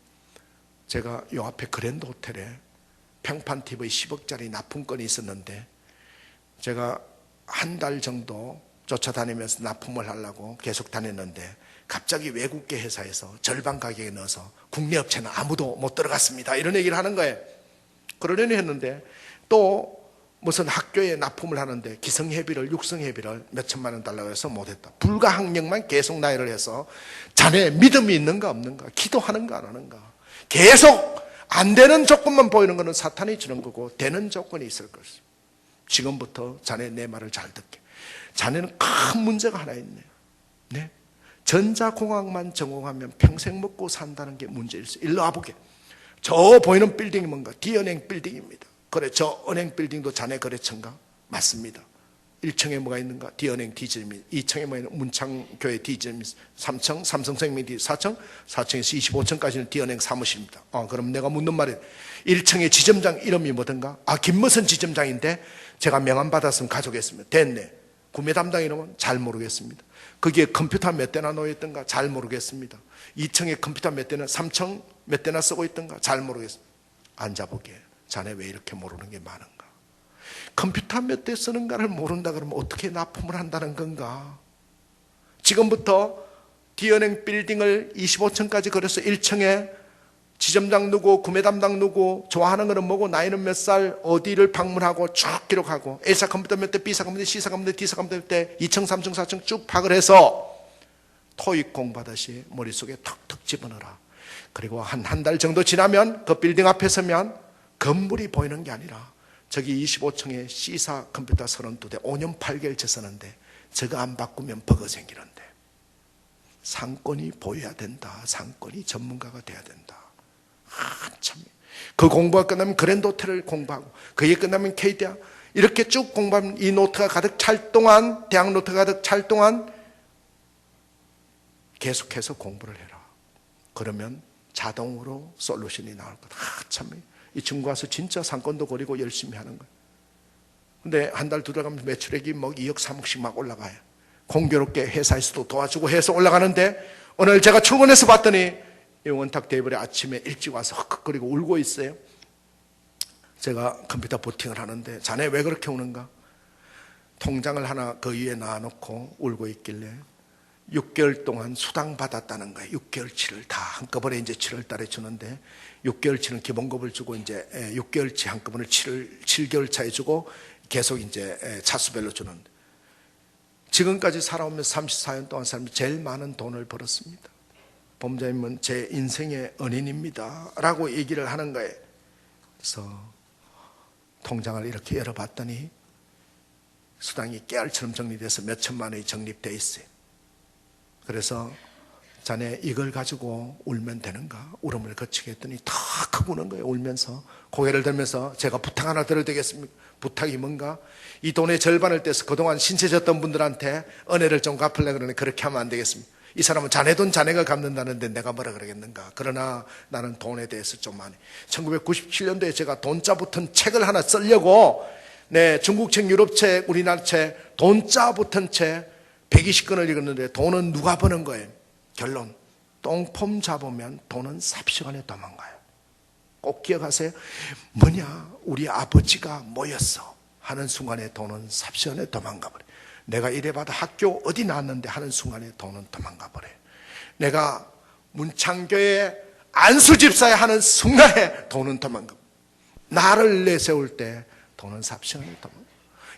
제가 요 앞에 그랜드 호텔에 평판 TV 10억짜리 납품건이 있었는데 제가 한 달 정도 쫓아다니면서 납품을 하려고 계속 다녔는데 갑자기 외국계 회사에서 절반 가격에 넣어서 국내 업체는 아무도 못 들어갔습니다. 이런 얘기를 하는 거예요. 그러려니 했는데 또 무슨 학교에 납품을 하는데 기성회비를 육성회비를 몇 천만 원 달라고 해서 못했다. 불가항력만 계속 나열을 해서 자네 믿음이 있는가 없는가, 기도하는가 안 하는가, 계속 안 되는 조건만 보이는 거는 사탄이 주는 거고 되는 조건이 있을 것이다. 지금부터 자네 내 말을 잘 듣게. 자네는 큰 문제가 하나 있네요. 전자공학만 전공하면 평생 먹고 산다는 게 문제일수. 일로 와보게. 저 보이는 빌딩이 뭔가? D은행 빌딩입니다. 그래, 저 은행 빌딩도 자네 거래처인가? 맞습니다. 1층에 뭐가 있는가? D은행 D점이, 2층에 뭐가 있는 문창교회 D점이, 3층 삼성생명 D, 4층 4층에서 25층까지는 D은행 사무실입니다. 그럼 내가 묻는 말이 1층의 지점장 이름이 뭐든가? 김무선 지점장인데 제가 명함 받았으면 가져오겠습니다. 됐네. 구매 담당 이름은 잘 모르겠습니다. 거기에 컴퓨터 몇 대나 놓여있던가 잘 모르겠습니다. 2층에 컴퓨터 몇 대나, 3층 몇 대나 쓰고 있던가 잘 모르겠습니다. 앉아보게. 자네 왜 이렇게 모르는 게 많은가? 컴퓨터 몇 대 쓰는가를 모른다 그러면 어떻게 납품을 한다는 건가? 지금부터 D은행 빌딩을 25층까지 걸어서 1층에 지점장 누구, 구매 담당 누구, 좋아하는 거는 뭐고, 나이는 몇 살, 어디를 방문하고 쭉 기록하고, A사 컴퓨터 몇 대, B사 컴퓨터, C사 컴퓨터, D사 컴퓨터 몇 대, 2층, 3층, 4층 쭉 파악을 해서 토익 공부하듯이 머릿속에 턱턱 집어넣어라. 그리고 한 달 정도 지나면 그 빌딩 앞에 서면 건물이 보이는 게 아니라 저기 25층에 C사 컴퓨터 32대 5년 8개월째 쓰는데 저거 안 바꾸면 버거 생기는데 상권이 보여야 된다. 상권이 전문가가 돼야 된다. 참 그 공부가 끝나면 그랜드 호텔을 공부하고, 그게 끝나면 KD야. 이렇게 쭉 공부하면 이 노트가 가득 찰 동안, 대학 노트가 가득 찰 동안 계속해서 공부를 해라. 그러면 자동으로 솔루션이 나올 거다. 참, 이 친구 와서 진짜 상권도 거리고 열심히 하는 거예요. 근데 한 달, 두 달 가면 매출액이 뭐 2억, 3억씩 막 올라가요. 공교롭게 회사에서도 도와주고 해서 올라가는데, 오늘 제가 출근해서 봤더니 이 원탁 테이블에 아침에 일찍 와서 헉헉거리고 울고 있어요. 제가 컴퓨터 부팅을 하는데, 자네 왜 그렇게 우는가? 통장을 하나 그 위에 놔놓고 울고 있길래 6개월 동안 수당 받았다는 거예요. 6개월치를 다 한꺼번에 이제 7월 달에 주는데, 6개월치는 기본급을 주고 이제 6개월치 한꺼번에 7개월 차에 주고 계속 이제 차수별로 주는데, 지금까지 살아오면서 34년 동안 살면서 제일 많은 돈을 벌었습니다. 법무장님은 제 인생의 은인입니다 라고 얘기를 하는 거예요. 그래서 통장을 이렇게 열어봤더니 수당이 깨알처럼 정리돼서 몇 천만 원이 적립되어 있어요. 그래서 자네 이걸 가지고 울면 되는가? 울음을 거치게 했더니 다 크고 우는 거예요. 울면서 고개를 들면서, 제가 부탁 하나 드려도 되겠습니까? 부탁이 뭔가? 이 돈의 절반을 떼서 그동안 신세 졌던 분들한테 은혜를 좀 갚으려고 그러는데 그렇게 하면 안 되겠습니까? 이 사람은 자네 돈 자네가 갚는다는데 내가 뭐라 그러겠는가? 그러나 나는 돈에 대해서 좀 아네. 1997년도에 제가 돈자 붙은 책을 하나 쓰려고, 중국 책, 유럽 책, 우리나라 책, 돈자 붙은 책 120권을 읽었는데 돈은 누가 버는 거예요? 결론, 똥폼 잡으면 돈은 삽시간에 도망가요. 꼭 기억하세요. 뭐냐, 우리 아버지가 뭐였어 하는 순간에 돈은 삽시간에 도망가버려요. 내가 이래봐도 학교 어디 나왔는데 하는 순간에 돈은 도망가버려요. 내가 문창교회 안수집사에 하는 순간에 돈은 도망가버려요. 나를 내세울 때 돈은 삽시간에 도망가버려요.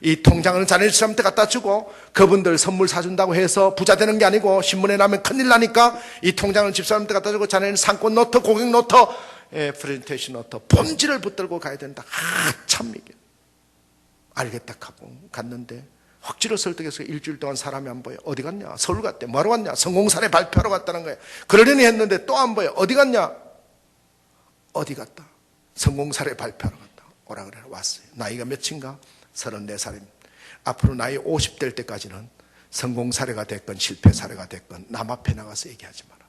이 통장은 자네 집사람한테 갖다 주고, 그분들 선물 사준다고 해서 부자 되는 게 아니고, 신문에 나면 큰일 나니까 이 통장을 집사람한테 갖다 주고, 자네는 상권 노트, 고객 노트, 프레젠테이션 노트, 본지를 붙들고 가야 된다. 참 이게 알겠다 하고 갔는데, 확지로 설득해서 일주일 동안 사람이 안 보여. 어디 갔냐? 서울 갔대. 뭐하러 갔냐? 성공사례 발표하러 갔다는 거예요. 그러려니 했는데 또 안 보여. 어디 갔냐? 어디 갔다? 성공사례 발표하러 갔다. 오라 그래. 왔어요. 나이가 몇인가? 34살입니다. 앞으로 나이 50될 때까지는 성공 사례가 됐건 실패 사례가 됐건 남 앞에 나가서 얘기하지 마라.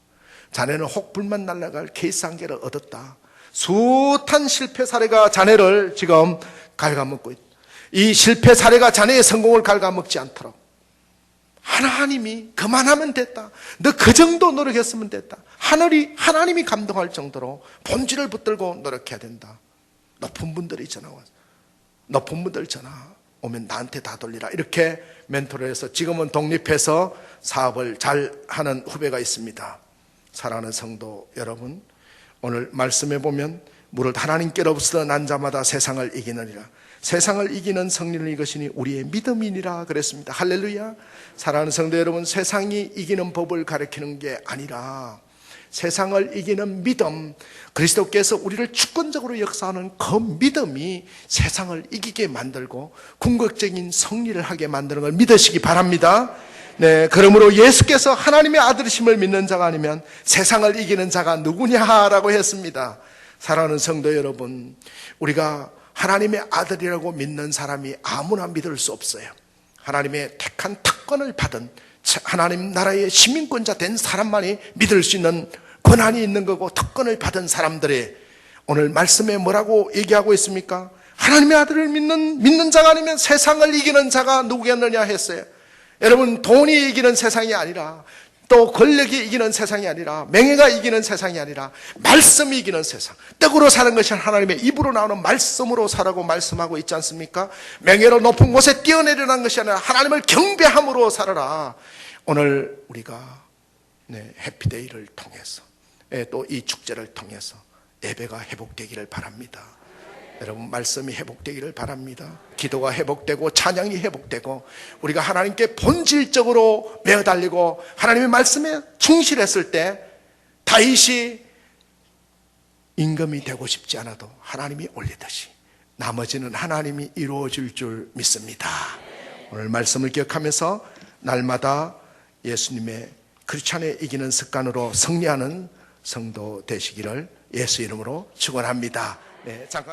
자네는 혹불만 날아갈 케이스 한 개를 얻었다. 숱한 실패 사례가 자네를 지금 갉아먹고 있다. 이 실패 사례가 자네의 성공을 갉아먹지 않도록 하나님이 그만하면 됐다. 너 그 정도 노력했으면 됐다. 하나님이 감동할 정도로 본질을 붙들고 노력해야 된다. 높은 분들이 전화 와서, 높은 분들 전화 오면 나한테 다 돌리라. 이렇게 멘토를 해서 지금은 독립해서 사업을 잘 하는 후배가 있습니다. 사랑하는 성도 여러분, 오늘 말씀해 보면 무릇 하나님께로부터 난 자마다 세상을 이기느니라. 세상을 이기는 승리는 이것이니 우리의 믿음이니라 그랬습니다. 할렐루야. 사랑하는 성도 여러분, 세상이 이기는 법을 가르치는 게 아니라 세상을 이기는 믿음, 그리스도께서 우리를 주권적으로 역사하는 그 믿음이 세상을 이기게 만들고 궁극적인 승리를 하게 만드는 걸 믿으시기 바랍니다. 그러므로 예수께서 하나님의 아들이심을 믿는 자가 아니면 세상을 이기는 자가 누구냐라고 했습니다. 사랑하는 성도 여러분, 우리가 하나님의 아들이라고 믿는 사람이 아무나 믿을 수 없어요. 하나님의 택한 특권을 받은 하나님 나라의 시민권자 된 사람만이 믿을 수 있는 권한이 있는 거고, 특권을 받은 사람들이 오늘 말씀에 뭐라고 얘기하고 있습니까? 하나님의 아들을 믿는 자가 아니면 세상을 이기는 자가 누구겠느냐 했어요. 여러분, 돈이 이기는 세상이 아니라, 또 권력이 이기는 세상이 아니라, 명예가 이기는 세상이 아니라 말씀이 이기는 세상, 떡으로 사는 것이 하나님의 입으로 나오는 말씀으로 살라고 말씀하고 있지 않습니까? 명예로 높은 곳에 뛰어내려는 것이 아니라 하나님을 경배함으로 살아라. 오늘 우리가 해피데이를 통해서, 또 이 축제를 통해서 예배가 회복되기를 바랍니다. 여러분, 말씀이 회복되기를 바랍니다. 기도가 회복되고 찬양이 회복되고 우리가 하나님께 본질적으로 매어달리고 하나님의 말씀에 충실했을 때, 다윗이 임금이 되고 싶지 않아도 하나님이 올리듯이 나머지는 하나님이 이루어질 줄 믿습니다. 오늘 말씀을 기억하면서 날마다 예수님의 크리스찬의 이기는 습관으로 승리하는 성도 되시기를 예수 이름으로 축원합니다. 네, 잠깐.